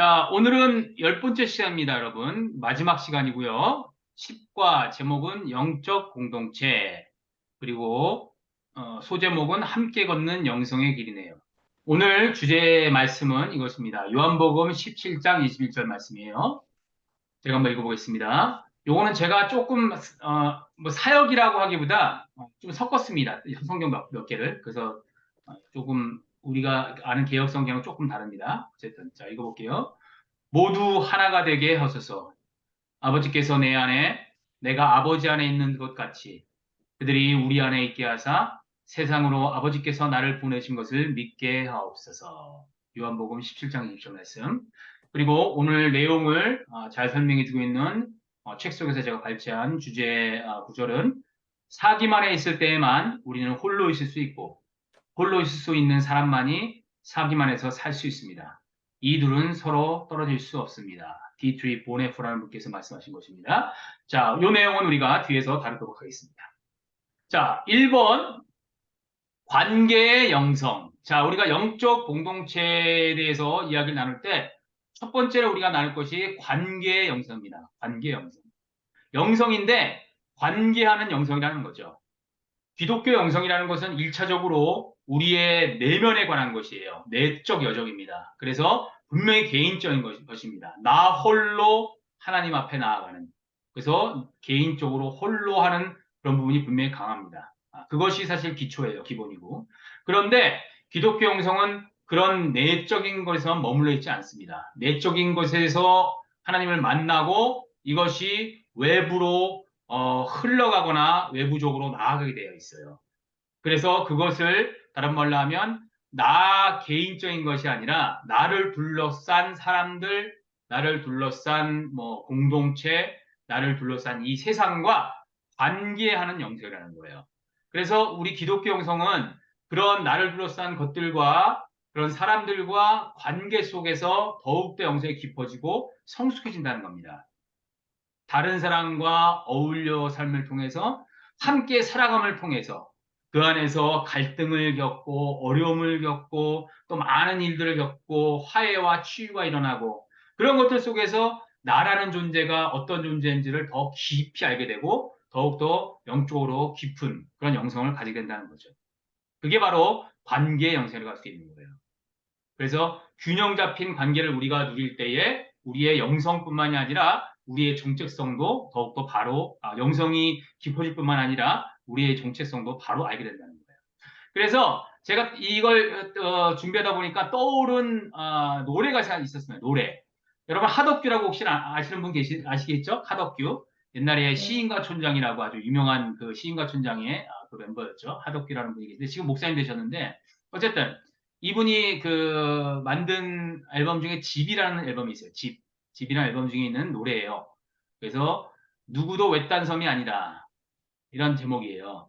자, 오늘은 10번째 시간입니다, 여러분. 마지막 시간이고요. 10과 제목은 영적 공동체, 그리고 소제목은 함께 걷는 영성의 길이네요. 오늘 주제 말씀은 이것입니다. 요한복음 17장 21절 말씀이에요. 제가 한번 읽어보겠습니다. 요거는 제가 조금 뭐 사역이라고 하기보다 좀 섞었습니다. 성경 몇 개를. 그래서 조금 우리가 아는 개역 성경은 조금 다릅니다. 어쨌든 자 읽어볼게요. 모두 하나가 되게 하소서. 아버지께서 내 안에, 내가 아버지 안에 있는 것 같이 그들이 우리 안에 있게 하사 세상으로 아버지께서 나를 보내신 것을 믿게 하옵소서. 요한복음 17장 20절 말씀. 그리고 오늘 내용을 잘 설명해 주고 있는 책 속에서 제가 발췌한 주제 구절은 사귐 안에 있을 때에만 우리는 홀로 있을 수 있고 홀로 있을 수 있는 사람만이 사귐 안에서 살 수 있습니다. 이 둘은 서로 떨어질 수 없습니다. 디트리 보네프라는 분께서 말씀하신 것입니다. 자, 이 내용은 우리가 뒤에서 다루도록 하겠습니다. 자, 1번 관계의 영성. 자, 우리가 영적 공동체에 대해서 이야기를 나눌 때 첫 번째로 우리가 나눌 것이 관계의 영성입니다. 관계의 영성. 영성인데 관계하는 영성이라는 거죠. 기독교 영성이라는 것은 1차적으로 우리의 내면에 관한 것이에요. 내적 여정입니다. 그래서 분명히 개인적인 것입니다. 나 홀로 하나님 앞에 나아가는. 그래서 개인적으로 홀로 하는 그런 부분이 분명히 강합니다. 그것이 사실 기초예요. 기본이고. 그런데 기독교 영성은 그런 내적인 것에서만 머물러 있지 않습니다. 내적인 것에서 하나님을 만나고 이것이 외부로 흘러가거나 외부적으로 나아가게 되어 있어요. 그래서 그것을 다른 말로 하면 나 개인적인 것이 아니라 나를 둘러싼 사람들, 나를 둘러싼 뭐 공동체, 나를 둘러싼 이 세상과 관계하는 영성이라는 거예요. 그래서 우리 기독교 영성은 그런 나를 둘러싼 것들과 그런 사람들과 관계 속에서 더욱더 영성이 깊어지고 성숙해진다는 겁니다. 다른 사람과 어울려 삶을 통해서 함께 살아감을 통해서 그 안에서 갈등을 겪고 어려움을 겪고 또 많은 일들을 겪고 화해와 치유가 일어나고 그런 것들 속에서 나라는 존재가 어떤 존재인지를 더 깊이 알게 되고 더욱더 영적으로 깊은 그런 영성을 가지게 된다는 거죠. 그게 바로 관계의 영성을 갈 수 있는 거예요. 그래서 균형 잡힌 관계를 우리가 누릴 때에 우리의 영성뿐만이 아니라 우리의 정체성도 더욱더 바로 영성이 깊어질 뿐만 아니라 우리의 정체성도 바로 알게 된다는 거예요. 그래서 제가 이걸 준비하다 보니까 떠오른 노래가 있었어요. 노래. 여러분 하덕규라고 혹시 아시는 분 아시겠죠? 하덕규. 옛날에 네. 시인과 촌장이라고 아주 유명한 그 시인과 촌장의 그 멤버였죠. 하덕규라는 분이 계신데 지금 목사님 되셨는데 어쨌든 이분이 그 만든 앨범 중에 집이라는 앨범이 있어요. 집. 집이라는 앨범 중에 있는 노래예요. 그래서 누구도 외딴 섬이 아니다. 이런 제목이에요.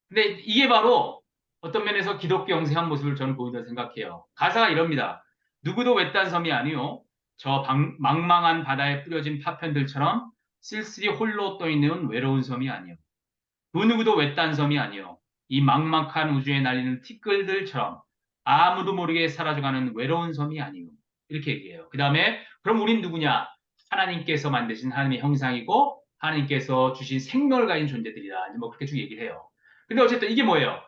근데 이게 바로 어떤 면에서 기독교 영생한 모습을 저는 보인다고 생각해요. 가사가 이럽니다. 누구도 외딴 섬이 아니요. 저 망망한 바다에 뿌려진 파편들처럼 쓸쓸히 홀로 떠있는 외로운 섬이 아니요. 그 누구도 외딴 섬이 아니요. 이 막막한 우주에 날리는 티끌들처럼 아무도 모르게 사라져가는 외로운 섬이 아니요. 이렇게 얘기해요. 그 다음에 그럼 우린 누구냐? 하나님께서 만드신 하나님의 형상이고 하나님께서 주신 생명을 가진 존재들이다. 뭐 그렇게 쭉 얘기를 해요. 근데 어쨌든 이게 뭐예요?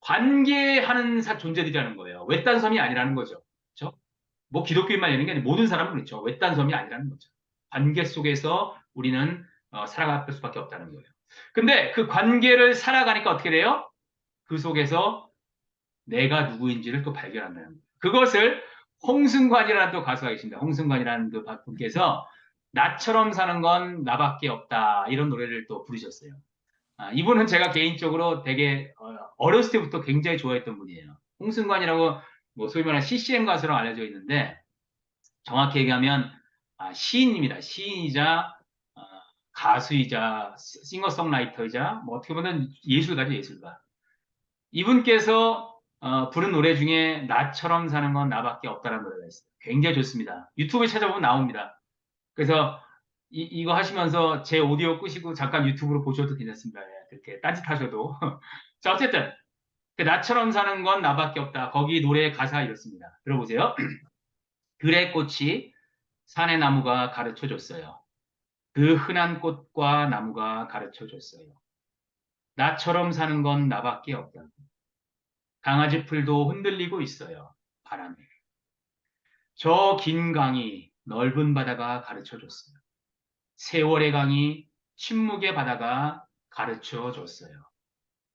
관계하는 존재들이라는 거예요. 외딴 섬이 아니라는 거죠. 그렇죠? 뭐 기독교인만 있는 게 아니라 모든 사람은 그렇죠. 외딴 섬이 아니라는 거죠. 관계 속에서 우리는 살아갈 수밖에 없다는 거예요. 근데 그 관계를 살아가니까 어떻게 돼요? 그 속에서 내가 누구인지를 또 발견한다는 거예요. 그것을 홍승관이라는 또 가수가 계십니다. 홍승관이라는 그 분께서 나처럼 사는 건 나밖에 없다 이런 노래를 또 부르셨어요. 이분은 제가 개인적으로 되게 어렸을 때부터 굉장히 좋아했던 분이에요. 홍승관이라고 뭐 소위 말하는 CCM 가수로 알려져 있는데 정확히 얘기하면 시인입니다. 시인이자 어, 가수이자 싱어송라이터이자 뭐 어떻게 보면 예술가죠, 예술가. 이분께서 부른 노래 중에 나처럼 사는 건 나밖에 없다는 노래가 있어요. 굉장히 좋습니다. 유튜브에 찾아보면 나옵니다. 그래서 이거 하시면서 제 오디오 끄시고 잠깐 유튜브로 보셔도 괜찮습니다. 예, 그렇게 딴짓하셔도. 자, 어쨌든 그 나처럼 사는 건 나밖에 없다. 거기 노래의 가사 이렇습니다. 들어보세요. 들의 꽃이 산의 나무가 가르쳐 줬어요. 그 흔한 꽃과 나무가 가르쳐 줬어요. 나처럼 사는 건 나밖에 없다. 강아지 풀도 흔들리고 있어요. 바람에. 저 긴 강이 넓은 바다가 가르쳐 줬어요. 세월의 강이 침묵의 바다가 가르쳐 줬어요.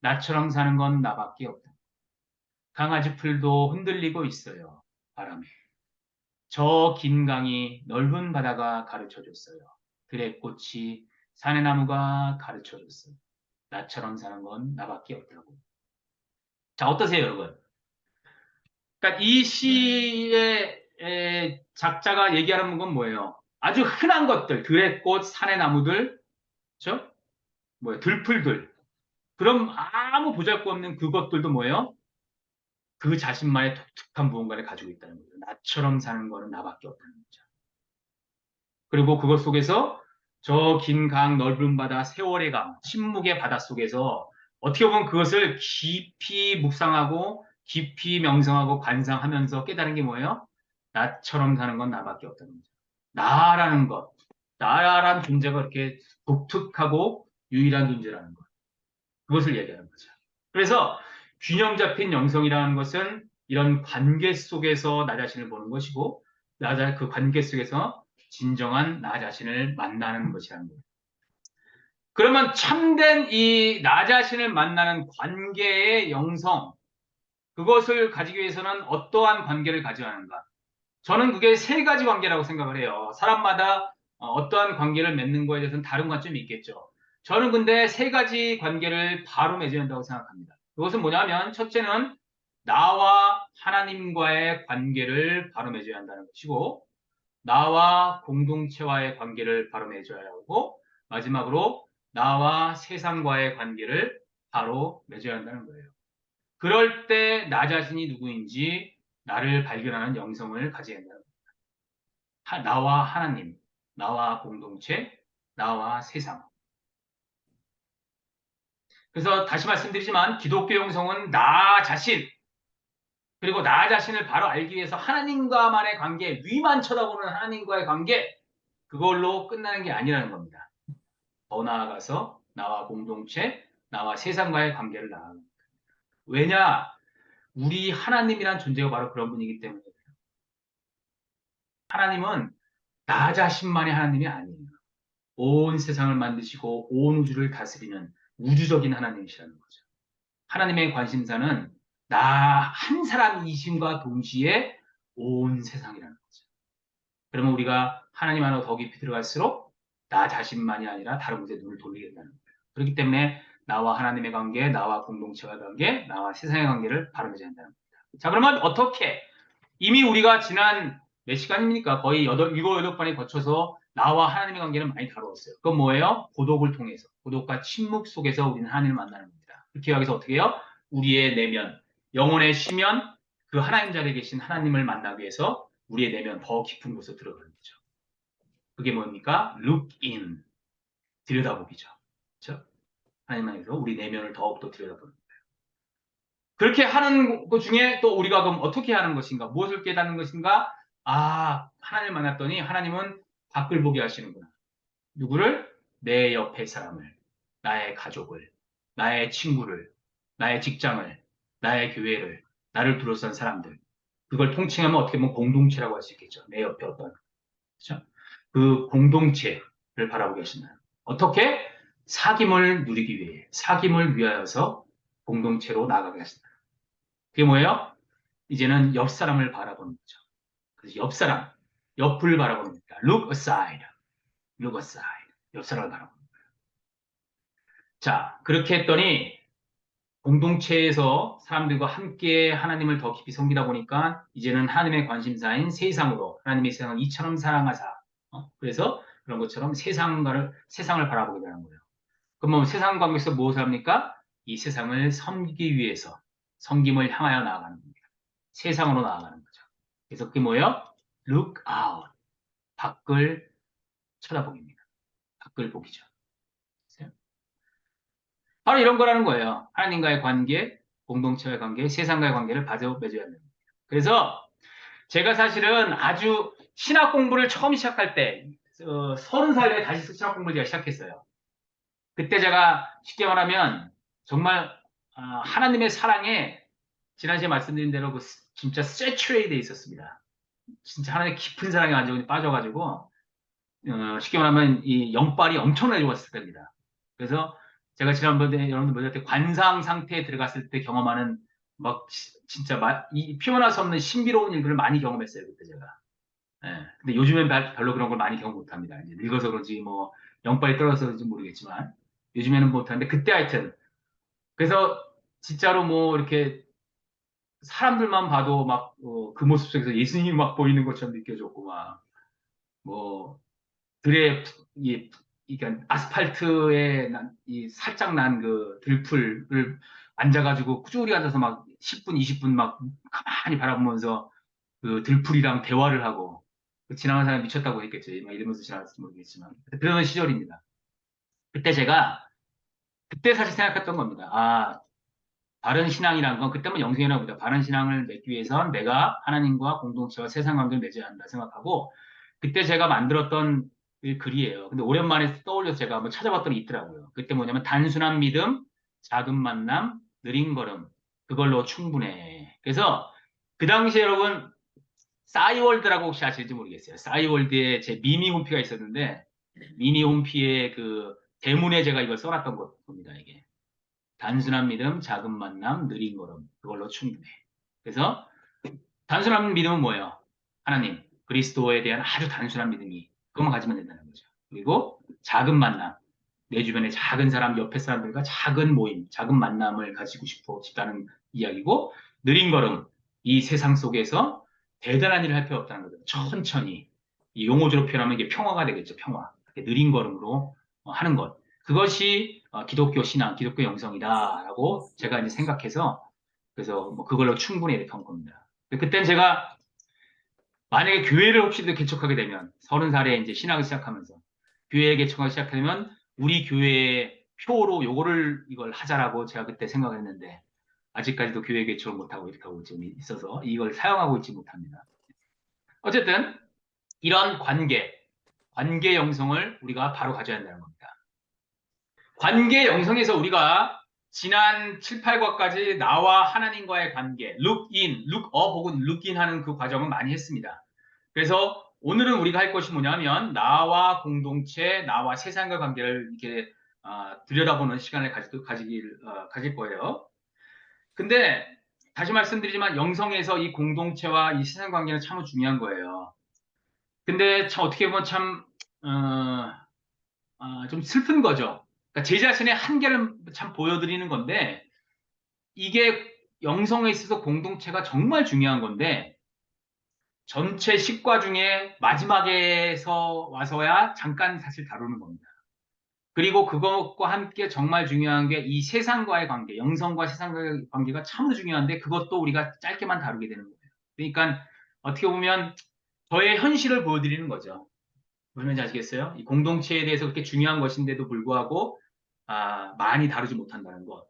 나처럼 사는 건 나밖에 없다. 강아지 풀도 흔들리고 있어요. 바람에. 저 긴 강이 넓은 바다가 가르쳐 줬어요. 들의 꽃이 산의 나무가 가르쳐 줬어요. 나처럼 사는 건 나밖에 없다고. 자, 어떠세요, 여러분? 그러니까 이 네. 시의 작자가 얘기하는 건 뭐예요? 아주 흔한 것들, 들의 꽃, 산의 나무들, 그죠? 뭐예요? 들풀들. 그럼 아무 보잘것없는 그것들도 뭐예요? 그 자신만의 독특한 무언가를 가지고 있다는 거죠. 나처럼 사는 거는 나밖에 없다는 거죠. 그리고 그것 속에서 저 긴 강, 넓은 바다, 세월의 강, 침묵의 바다 속에서 어떻게 보면 그것을 깊이 묵상하고 깊이 명상하고 관상하면서 깨달은 게 뭐예요? 나처럼 사는 건 나밖에 없다는 거죠. 나라는 것, 나라는 존재가 이렇게 독특하고 유일한 존재라는 것. 그것을 얘기하는 거죠. 그래서 균형 잡힌 영성이라는 것은 이런 관계 속에서 나 자신을 보는 것이고, 그 관계 속에서 진정한 나 자신을 만나는 것이라는 거예요. 그러면 참된 이 나 자신을 만나는 관계의 영성, 그것을 가지기 위해서는 어떠한 관계를 가져야 하는가? 저는 그게 세 가지 관계라고 생각을 해요. 사람마다 어떠한 관계를 맺는 거에 대해서는 다른 관점이 있겠죠. 저는 근데 세 가지 관계를 바로 맺어야 한다고 생각합니다. 그것은 뭐냐면 첫째는 나와 하나님과의 관계를 바로 맺어야 한다는 것이고, 나와 공동체와의 관계를 바로 맺어야 하고, 마지막으로 나와 세상과의 관계를 바로 맺어야 한다는 거예요. 그럴 때 나 자신이 누구인지 나를 발견하는 영성을 가져야 한다는 거예요. 나와 하나님, 나와 공동체, 나와 세상. 그래서 다시 말씀드리지만 기독교 영성은 나 자신, 그리고 나 자신을 바로 알기 위해서 하나님과만의 관계, 위만 쳐다보는 하나님과의 관계, 그걸로 끝나는 게 아니라는 겁니다. 더 나아가서 나와 공동체, 나와 세상과의 관계를 나아가는 거예요. 왜냐? 우리 하나님이란 존재가 바로 그런 분이기 때문에. 하나님은 나 자신만의 하나님이 아니에요. 온 세상을 만드시고 온 우주를 다스리는 우주적인 하나님이시라는 거죠. 하나님의 관심사는 나 한 사람이심과 동시에 온 세상이라는 거죠. 그러면 우리가 하나님 안으로 더 깊이 들어갈수록 나 자신만이 아니라 다른 곳에 눈을 돌리게 된다는 거예요. 그렇기 때문에 나와 하나님의 관계, 나와 공동체와의 관계, 나와 세상의 관계를 바로 맺어야 한다는 겁니다. 자, 그러면 어떻게? 이미 우리가 지난 몇 시간입니까? 거의 7번에 거쳐서 나와 하나님의 관계는 많이 다루었어요. 그건 뭐예요? 고독을 통해서. 고독과 침묵 속에서 우리는 하나님을 만나는 겁니다. 그렇게 여기서 어떻게 해요? 우리의 내면, 영혼의 쉬면 그 하나님 자리에 계신 하나님을 만나기 위해서 우리의 내면 더 깊은 곳으로 들어가는 거죠. 그게 뭡니까? look in. 들여다보기죠. 그렇죠? 하나님 안에서 우리 내면을 더욱더 들여다보는 거예요. 그렇게 하는 것 중에 또 우리가 그럼 어떻게 하는 것인가? 무엇을 깨닫는 것인가? 아, 하나님을 만났더니 하나님은 밖을 보게 하시는구나. 누구를? 내 옆에 사람을, 나의 가족을, 나의 친구를, 나의 직장을, 나의 교회를, 나를 둘러싼 사람들. 그걸 통칭하면 어떻게 보면 공동체라고 할 수 있겠죠. 내 옆에 어떤, 그렇죠? 그 공동체를 바라보게 하신다. 어떻게? 사귐을 누리기 위해, 사귐을 위하여서 공동체로 나아가게 하신다. 그게 뭐예요? 이제는 옆 사람을 바라보는 거죠. 그래서 옆 사람, 옆을 바라보는 겁니다. Look aside, look aside. 옆 사람을 바라보는 거예요. 자, 그렇게 했더니 공동체에서 사람들과 함께 하나님을 더 깊이 섬기다 보니까 이제는 하나님의 관심사인 세상으로 하나님의 세상을 이처럼 사랑하사. 그래서 그런 것처럼 세상을 바라보게 되는 거예요. 그럼 뭐 세상 관계에서 무엇을 합니까? 이 세상을 섬기기 위해서 섬김을 향하여 나아가는 겁니다. 세상으로 나아가는 거죠. 그래서 그게 뭐예요? Look out. 밖을 쳐다보기입니다. 밖을 보기죠. 바로 이런 거라는 거예요. 하나님과의 관계, 공동체와의 관계, 세상과의 관계를 맺어야 됩니다. 그래서 제가 사실은 아주 신학 공부를 처음 시작할 때, 30살에 다시 신학 공부를 제가 시작했어요. 그때 제가 쉽게 말하면 정말 하나님의 사랑에 지난 시간에 말씀드린 대로 진짜 세츄레이드 돼 있었습니다. 진짜 하나님의 깊은 사랑에 완전히 빠져가지고 쉽게 말하면 이 영빨이 엄청나게 좋았을 때입니다. 그래서 제가 지난번에 여러분들 모실 때 관상 상태에 들어갔을 때 경험하는 막 진짜 표현할 수 없는 신비로운 일들을 많이 경험했어요. 그때 제가. 예. 근데 요즘엔 별로 그런 걸 많이 경험 못합니다. 이제 늙어서 그런지 뭐 영빨이 떨어져서 그런지 모르겠지만 요즘에는 못하는데 그때 하여튼 그래서 진짜로 뭐 이렇게 사람들만 봐도 막 그 모습 속에서 예수님이 막 보이는 것처럼 느껴졌고 막뭐 들에 그러니까 아스팔트에 이 살짝 난 그 들풀을 앉아가지고 꾸준히 앉아서 막 10분, 20분 막 가만히 바라보면서 그 들풀이랑 대화를 하고 그 지나가는 사람이 미쳤다고 했겠죠. 막 이러면서 지나갔을지 모르겠지만 그런 시절입니다. 그때 제가 그때 사실 생각했던 겁니다. 바른 신앙이란 건 그때만 영생이라고 합니다. 바른 신앙을 맺기 위해선 내가 하나님과 공동체와 세상 관계를 맺어야 한다 생각하고 그때 제가 만들었던 그 글이에요. 근데 오랜만에 떠올려서 제가 한번 찾아봤더니 있더라고요. 그때 뭐냐면 단순한 믿음, 작은 만남, 느린 걸음 그걸로 충분해. 그래서 그 당시에 여러분 싸이월드라고 혹시 아실지 모르겠어요. 싸이월드에 제 미니 홈피가 있었는데 미니 홈피의 그 대문에 제가 이걸 써놨던 겁니다. 이게. 단순한 믿음, 작은 만남, 느린 걸음. 그걸로 충분해. 그래서 단순한 믿음은 뭐예요? 하나님, 그리스도에 대한 아주 단순한 믿음이 그것만 가지면 된다는 거죠. 그리고 작은 만남, 내 주변의 작은 사람, 옆에 사람들과 작은 모임, 작은 만남을 가지고 싶다는 이야기고 느린 걸음, 이 세상 속에서 대단한 일을 할 필요 없다는 거죠. 천천히 이 용어적으로 표현하면 이게 평화가 되겠죠. 평화. 느린 걸음으로 하는 것. 그것이 기독교 신앙, 기독교 영성이다라고 제가 이제 생각해서 그래서 뭐 그걸로 충분히 이렇게 한 겁니다. 그땐 제가 만약에 교회를 혹시 개척하게 되면 30살에 이제 신학을 시작하면서 교회 개척하기 시작하면 우리 교회의 표로 이걸 하자라고 제가 그때 생각을 했는데 아직까지도 교회 개척을 못하고 이렇게 하고 지금 있어서 이걸 사용하고 있지 못합니다. 어쨌든 이런 관계 영성을 우리가 바로 가져야 한다는 겁니다. 관계 영성에서 우리가 지난 7, 8과까지 나와 하나님과의 관계, look in, look up 혹은 look in 하는 그 과정을 많이 했습니다. 그래서 오늘은 우리가 할 것이 뭐냐면 나와 공동체, 나와 세상과 관계를 이렇게 들여다보는 시간을 가질 거예요. 근데 다시 말씀드리지만 영성에서 이 공동체와 이 세상 관계는 참 중요한 거예요. 근데 참 어떻게 보면 참 좀 슬픈 거죠. 그러니까 제 자신의 한계를 참 보여드리는 건데 이게 영성에 있어서 공동체가 정말 중요한 건데 전체 10과 중에 마지막에서 와서야 잠깐 사실 다루는 겁니다. 그리고 그것과 함께 정말 중요한 게 이 세상과의 관계, 영성과 세상과의 관계가 참으로 중요한데 그것도 우리가 짧게만 다루게 되는 거예요. 그러니까 어떻게 보면 저의 현실을 보여드리는 거죠. 무슨 말인지 아시겠어요? 이 공동체에 대해서 그렇게 중요한 것인데도 불구하고 많이 다루지 못한다는 것.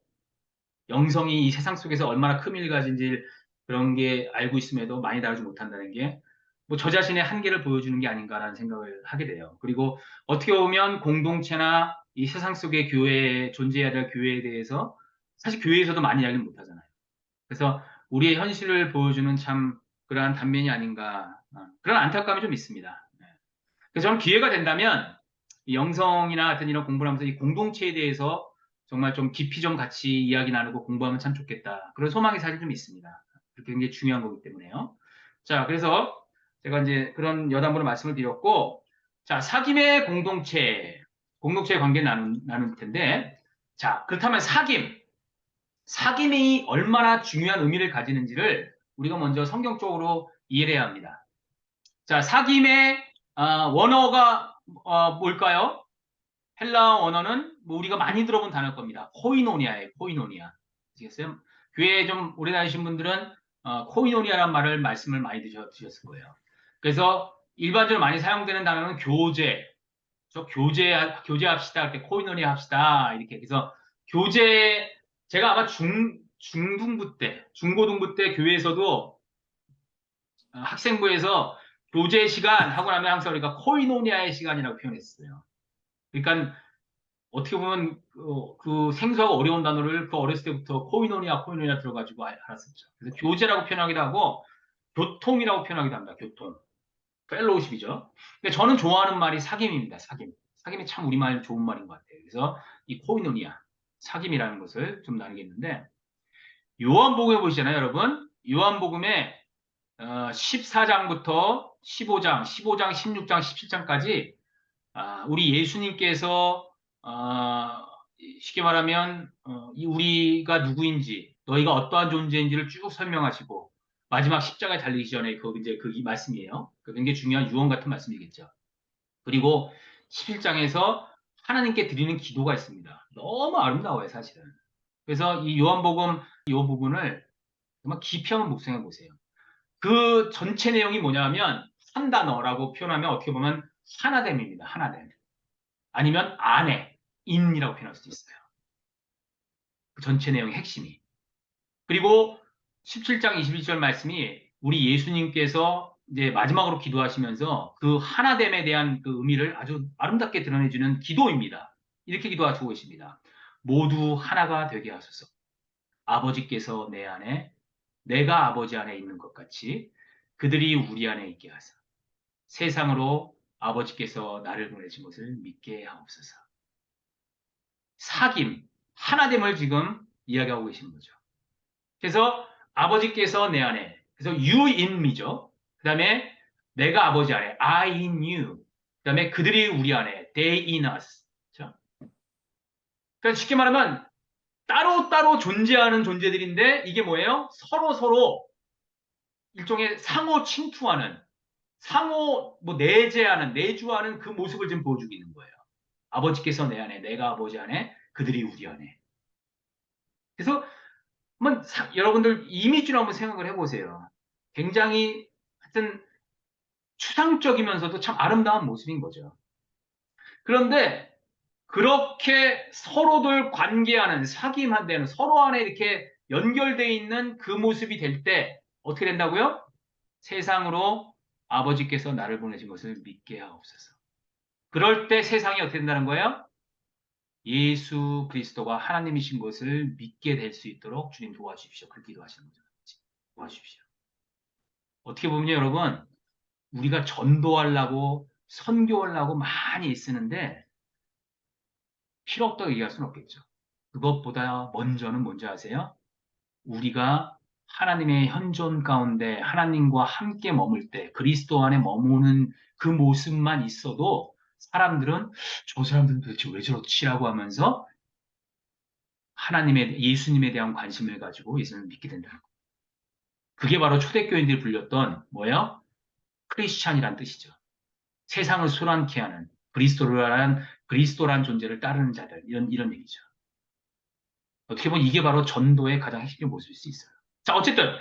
영성이 이 세상 속에서 얼마나 큰 의미를 가진지 그런 게 알고 있음에도 많이 다루지 못한다는 게 뭐 저 자신의 한계를 보여주는 게 아닌가라는 생각을 하게 돼요. 그리고 어떻게 보면 공동체나 이 세상 속의 교회에 존재해야 될 교회에 대해서 사실 교회에서도 많이 이야기를 못하잖아요. 그래서 우리의 현실을 보여주는 참 그러한 단면이 아닌가 그런 안타까움이 좀 있습니다. 네. 그래서 저는 기회가 된다면 이 영성이나 같은 이런 공부를 하면서 이 공동체에 대해서 정말 좀 깊이 좀 같이 이야기 나누고 공부하면 참 좋겠다. 그런 소망이 사실 좀 있습니다. 그렇게 굉장히 중요한 거기 때문에요. 자, 그래서 제가 이제 그런 여담으로 말씀을 드렸고, 자, 사귐의 공동체의 관계를 나눌 텐데, 자, 그렇다면 사귐이 얼마나 중요한 의미를 가지는지를 우리가 먼저 성경적으로 이해를 해야 합니다. 자, 사귐의 원어가 뭘까요? 헬라어 원어는 뭐 우리가 많이 들어본 단어일 겁니다. 코이노니아예요. 코이노니아. 아시겠어요? 교회에 좀 오래 다니신 분들은 코이노니아라는 말씀을 많이 드셨을 거예요. 그래서 일반적으로 많이 사용되는 단어는 교제합시다. 이렇게 코이노니아 합시다. 이렇게. 그래서 교제, 제가 아마 중고등부 때 교회에서도 학생부에서 교제 시간 하고 나면 항상 우리가 코이노니아의 시간이라고 표현했어요. 그러니까 어떻게 보면 그 생소하고 어려운 단어를 그 어렸을 때부터 코이노니아 들어가지고 알았었죠. 그래서 교제라고 표현하기도 하고 교통이라고 표현하기도 합니다. 교통. 펠로우십이죠. 근데 저는 좋아하는 말이 사귐입니다. 사귐. 사귐이 참 우리말 좋은 말인 것 같아요. 그래서 이 코이노니아, 사귐이라는 것을 좀 나누겠는데 요한복음에 보시잖아요, 여러분. 요한복음에 14장부터 15장, 16장, 17장까지 우리 예수님께서 쉽게 말하면 우리가 누구인지, 너희가 어떠한 존재인지를 쭉 설명하시고 마지막 십자가에 달리기 전에 그 이제 그 이 말씀이에요. 그 굉장히 중요한 유언 같은 말씀이겠죠. 그리고 11장에서 하나님께 드리는 기도가 있습니다. 너무 아름다워요, 사실은. 그래서 이 요한복음 이 부분을 정말 깊이 한번 묵상해 보세요. 그 전체 내용이 뭐냐면 한 단어라고 표현하면 어떻게 보면 하나됨입니다. 하나됨. 아니면 아내, 인이라고 표현할 수도 있어요. 그 전체 내용의 핵심이. 그리고 17장 21절 말씀이 우리 예수님께서 이제 마지막으로 기도하시면서 그 하나됨에 대한 그 의미를 아주 아름답게 드러내주는 기도입니다. 이렇게 기도하시고 계십니다. 모두 하나가 되게 하소서. 아버지께서 내 안에, 내가 아버지 안에 있는 것 같이 그들이 우리 안에 있게 하사 세상으로 아버지께서 나를 보내신 것을 믿게 하옵소서. 사귐, 하나됨을 지금 이야기하고 계시는 거죠. 그래서 아버지께서 내 안에, 그래서 you in me죠. 그 다음에 내가 아버지 안에, I in you. 그 다음에 그들이 우리 안에, they in us. 그렇죠? 그러니까 쉽게 말하면 따로따로 존재하는 존재들인데 이게 뭐예요? 서로 일종의 상호 침투하는, 상호 뭐 내재하는, 내주하는 그 모습을 지금 보여주고 있는 거예요. 아버지께서 내 안에, 내가 아버지 안에, 그들이 우리 안에. 그래서 한번 여러분들 이미지로 한번 생각을 해보세요. 굉장히 하여튼 추상적이면서도 참 아름다운 모습인 거죠. 그런데 그렇게 서로들 관계하는 사귐한데는 서로 안에 이렇게 연결되어 있는 그 모습이 될 때 어떻게 된다고요? 세상으로 아버지께서 나를 보내신 것을 믿게 하옵소서. 그럴 때 세상이 어떻게 된다는 거예요? 예수 그리스도가 하나님이신 것을 믿게 될 수 있도록 주님 도와주십시오. 그렇게 기도하시는 거죠. 도와주십시오. 어떻게 보면 여러분, 우리가 전도하려고 선교하려고 많이 애쓰는데 필요 없다고 얘기할 수는 없겠죠. 그것보다 먼저는 뭔지 아세요? 우리가 하나님의 현존 가운데 하나님과 함께 머물 때 그리스도 안에 머무는 그 모습만 있어도 사람들은 저 사람들은 도대체 왜 저렇지라고 하면서 하나님의 예수님에 대한 관심을 가지고 예수님을 믿게 된다는 거예요. 그게 바로 초대교인들이 불렸던 뭐예요? 크리스찬이란 뜻이죠. 세상을 소란케 하는 그리스도란 존재를 따르는 자들 이런 얘기죠. 어떻게 보면 이게 바로 전도의 가장 핵심적인 모습일 수 있어요. 자, 어쨌든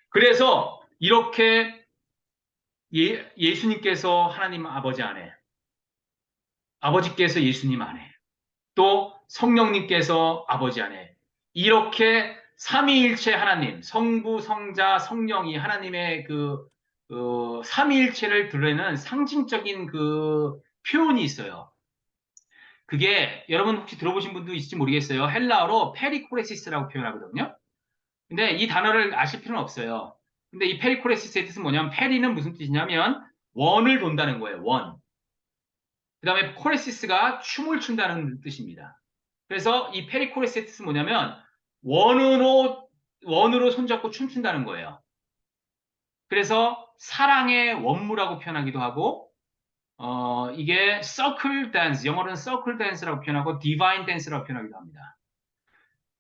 그래서 이렇게 예수님께서 하나님 아버지 안에, 아버지께서 예수님 안에, 또 성령님께서 아버지 안에 이렇게 삼위일체 하나님, 성부, 성자, 성령이 하나님의 그 삼위일체를 드러내는 상징적인 그 표현이 있어요. 그게 여러분 혹시 들어보신 분도 있을지 모르겠어요. 헬라어로 페리코레시스라고 표현하거든요. 근데 이 단어를 아실 필요는 없어요. 근데 이 페리코레시스의 뜻은 뭐냐면 페리는 무슨 뜻이냐면 원을 돈다는 거예요. 원. 그 다음에 코레시스가 춤을 춘다는 뜻입니다. 그래서 이 페리코레시스의 뜻은 뭐냐면 원으로 손잡고 춤춘다는 거예요. 그래서 사랑의 원무라고 표현하기도 하고 이게 서클 댄스, 영어로는 서클 댄스라고 표현하고 디바인 댄스라고 표현하기도 합니다.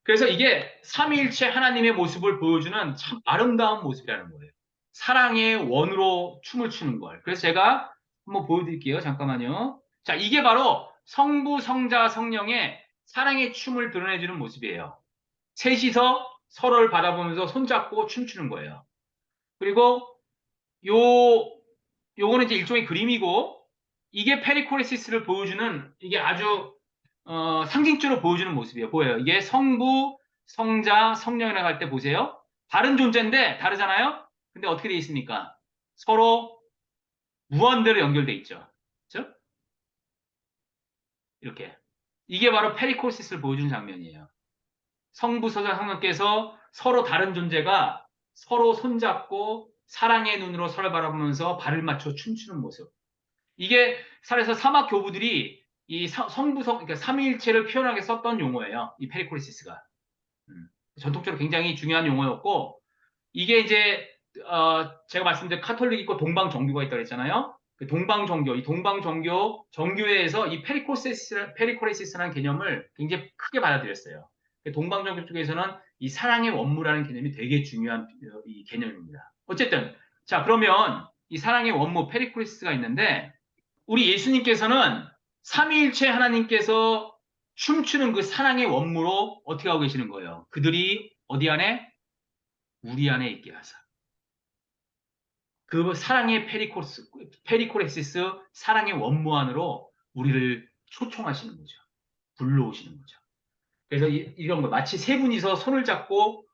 그래서 이게 삼위일체 하나님의 모습을 보여주는 참 아름다운 모습이라는 거예요. 사랑의 원으로 춤을 추는 걸. 그래서 제가 한번 보여드릴게요. 잠깐만요. 자, 이게 바로 성부, 성자, 성령의 사랑의 춤을 드러내주는 모습이에요. 셋이서 서로를 바라보면서 손잡고 춤추는 거예요. 그리고 요, 요거는 이제 일종의 그림이고, 이게 페리코레시스를 보여주는, 이게 아주, 상징적으로 보여주는 모습이에요. 보여요. 이게 성부, 성자, 성령이라고 할 때 보세요. 다른 존재인데, 다르잖아요? 근데 어떻게 돼 있습니까? 서로 무한대로 연결돼 있죠. 그렇죠? 이렇게. 이게 바로 페리콜시스를 보여주는 장면이에요. 성부서자 성령께서 서로 다른 존재가 서로 손잡고 사랑의 눈으로 서로 바라보면서 발을 맞춰 춤추는 모습. 이게 살에서 사막 교부들이 이 성부성, 그러니까 삼위일체를 표현하게 썼던 용어예요. 이 페리콜시스가. 전통적으로 굉장히 중요한 용어였고, 이게 이제 제가 말씀드린 카톨릭 있고 동방 정교가 있다고 했잖아요. 그 동방 정교, 이 동방 정교 정교회에서 이 페리코레시스라는 개념을 굉장히 크게 받아들였어요. 그 동방 정교 쪽에서는 이 사랑의 원무라는 개념이 되게 중요한 이 개념입니다. 어쨌든 자, 그러면 이 사랑의 원무 페리코레시스가 있는데, 우리 예수님께서는 삼위일체 하나님께서 춤추는 그 사랑의 원무로 어떻게 하고 계시는 거예요? 그들이 어디 안에? 우리 안에 있게 하사. 그 사랑의 페리코레시스, 사랑의 원무안으로 우리를 초청하시는 거죠. 불러오시는 거죠. 그래서 이런 거, 마치 세 분이서 손을 잡고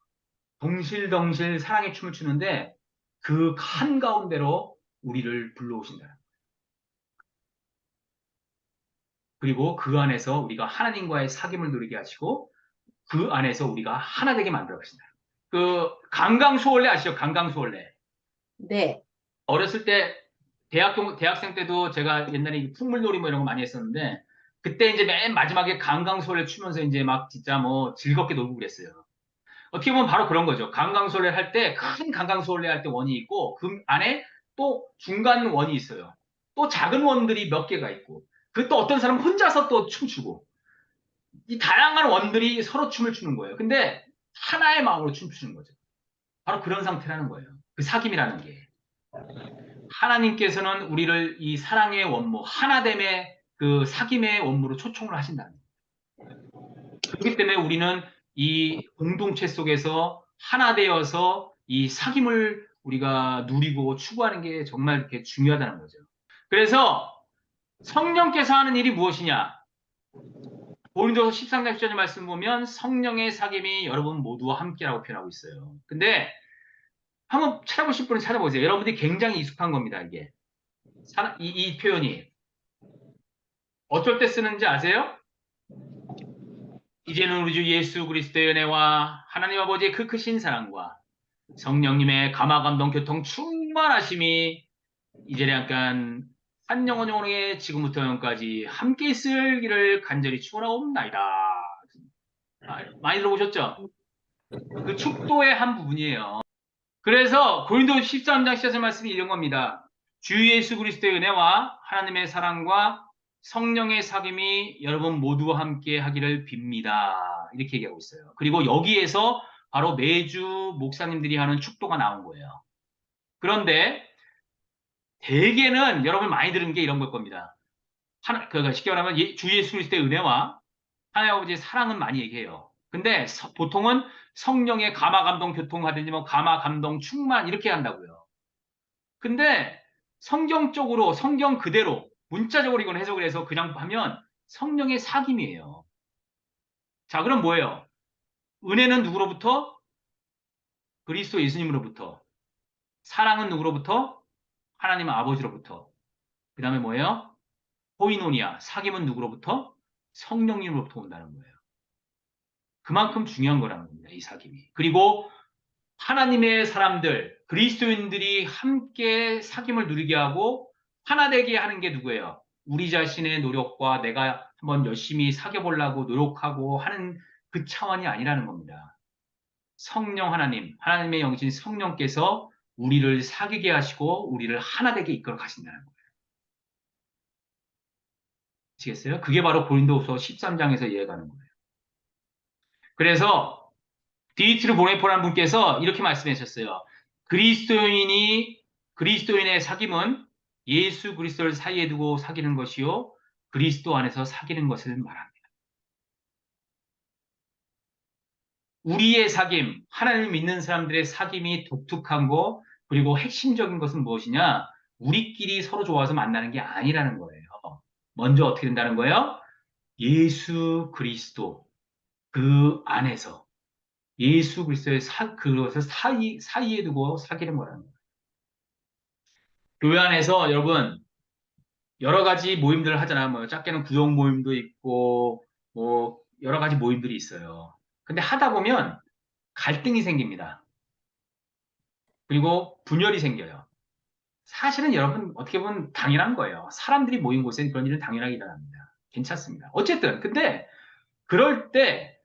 덩실덩실 사랑의 춤을 추는데 그 한가운데로 우리를 불러오신다. 그리고 그 안에서 우리가 하나님과의 사귐을 누리게 하시고 그 안에서 우리가 하나 되게 만들어 가신다. 그 강강수월래 아시죠? 강강수월래. 네. 어렸을 때 대학생 때도 제가 옛날에 풍물놀이 뭐 이런 거 많이 했었는데, 그때 이제 맨 마지막에 강강수월래 추면서 이제 막 진짜 뭐 즐겁게 놀고 그랬어요. 어떻게 보면 바로 그런 거죠. 강강수월래 할 때, 큰 강강수월래 할 때 원이 있고 그 안에 또 중간 원이 있어요. 또 작은 원들이 몇 개가 있고, 그 또 어떤 사람은 혼자서 또 춤추고, 이 다양한 원들이 서로 춤을 추는 거예요. 근데 하나의 마음으로 춤추는 거죠. 바로 그런 상태라는 거예요. 그 사귐이라는 게. 하나님께서는 우리를 이 사랑의 원무, 하나됨의 그 사귐의 원무로 초청을 하신다는 거예요. 그렇기 때문에 우리는 이 공동체 속에서 하나 되어서 이 사귐을 우리가 누리고 추구하는 게 정말 이렇게 중요하다는 거죠. 그래서 성령께서 하는 일이 무엇이냐? 고린도서 13장 10절 말씀 보면 성령의 사귐이 여러분 모두와 함께라고 표현하고 있어요. 근데 한번 찾아보실 분은 찾아보세요. 여러분들이 굉장히 익숙한 겁니다, 이게. 이 표현이. 어쩔 때 쓰는지 아세요? 이제는 우리 주 예수 그리스도의 은혜와 하나님 아버지의 그 크신 사랑과 성령님의 감화 감동 교통 충만하심이 이제 약간 한 영혼 영혼에게 지금부터 영까지 함께 있을기를 간절히 축원하옵나이다. 많이 들어보셨죠? 그 축도의 한 부분이에요. 그래서 고린도 13장 10절 말씀이 이런 겁니다. 주 예수 그리스도의 은혜와 하나님의 사랑과 성령의 사귐이 여러분 모두와 함께 하기를 빕니다. 이렇게 얘기하고 있어요. 그리고 여기에서 바로 매주 목사님들이 하는 축도가 나온 거예요. 그런데 대개는 여러분 많이 들은 게 이런 걸 겁니다. 그러니까 쉽게 말하면 주 예수 그리스도의 은혜와 하나님 아버지의 사랑은 많이 얘기해요. 근데 보통은 성령의 감화 감동 교통하든지 뭐 감화 감동 충만 이렇게 한다고요. 근데 성경적으로 성경 그대로 문자적으로 이건 해석을 해서 그냥 하면 성령의 사귐이에요. 자, 그럼 뭐예요? 은혜는 누구로부터? 그리스도 예수님으로부터. 사랑은 누구로부터? 하나님 아버지로부터. 그 다음에 뭐예요? 호이노니아, 사귐은 누구로부터? 성령님으로부터 온다는 거예요. 그만큼 중요한 거라는 겁니다, 이 사귐이. 그리고 하나님의 사람들, 그리스도인들이 함께 사귐을 누리게 하고 하나 되게 하는 게 누구예요? 우리 자신의 노력과 내가 한번 열심히 사귀어 보려고 노력하고 하는 그 차원이 아니라는 겁니다. 성령 하나님, 하나님의 영신 성령께서 우리를 사귀게 하시고 우리를 하나 되게 이끌어 가신다는 거예요. 아시겠어요? 그게 바로 고린도후서 13장에서 이해가는 거예요. 그래서 디미트르 보네포라는 분께서 이렇게 말씀하셨어요. 그리스도인의 사귐은 예수 그리스도를 사이에 두고 사귀는 것이요 그리스도 안에서 사귀는 것을 말합니다. 우리의 사귐, 하나님을 믿는 사람들의 사귐이 독특한 거, 그리고 핵심적인 것은 무엇이냐? 우리끼리 서로 좋아서 만나는 게 아니라는 거예요. 먼저 어떻게 된다는 거예요? 예수 그리스도 그 안에서 예수 그리스도의 그것을 사이에 두고 사귀는 거라는 거예요. 교회 안에서 여러분 여러 가지 모임들을 하잖아요. 뭐 작게는 구역 모임도 있고 뭐 여러 가지 모임들이 있어요. 근데 하다 보면 갈등이 생깁니다. 그리고 분열이 생겨요. 사실은 여러분 어떻게 보면 당연한 거예요. 사람들이 모인 곳엔 그런 일은 당연하게 일어납니다. 괜찮습니다. 어쨌든 근데 그럴 때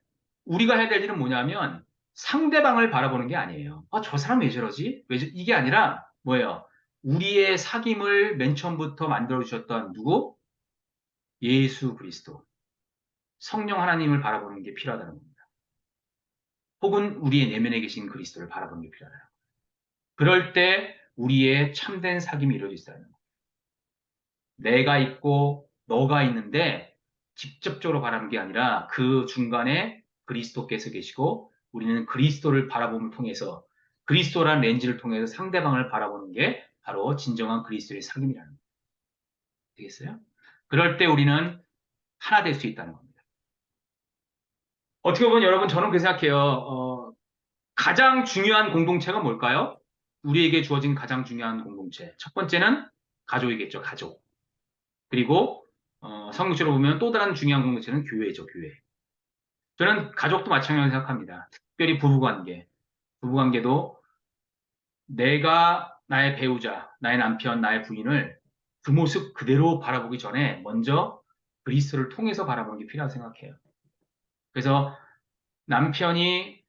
우리가 해야 될 일은 뭐냐면 상대방을 바라보는 게 아니에요. 아, 저 사람 왜 저러지? 이게 아니라 뭐예요? 우리의 사귐을 맨 처음부터 만들어 주셨던 누구? 예수 그리스도. 성령 하나님을 바라보는 게 필요하다는 겁니다. 혹은 우리의 내면에 계신 그리스도를 바라보는 게 필요하다. 그럴 때 우리의 참된 사귐이 이루어질 수 있다는 겁니다. 내가 있고 너가 있는데 직접적으로 바라는 게 아니라 그 중간에 그리스도께서 계시고 우리는 그리스도를 바라봄을 통해서 그리스도라는 렌즈를 통해서 상대방을 바라보는 게 바로 진정한 그리스도의 사귐이라는 겁니다. 되겠어요? 그럴 때 우리는 하나 될 수 있다는 겁니다. 어떻게 보면 여러분 저는 그렇게 생각해요. 가장 중요한 공동체가 뭘까요? 우리에게 주어진 가장 중요한 공동체. 첫 번째는 가족이겠죠, 가족. 그리고 성경적으로 보면 또 다른 중요한 공동체는 교회죠, 교회. 저는 가족도 마찬가지로 생각합니다. 특별히 부부관계. 부부관계도 내가 나의 배우자, 나의 남편, 나의 부인을 그 모습 그대로 바라보기 전에 먼저 그리스도를 통해서 바라보는 게 필요하다고 생각해요. 그래서 남편이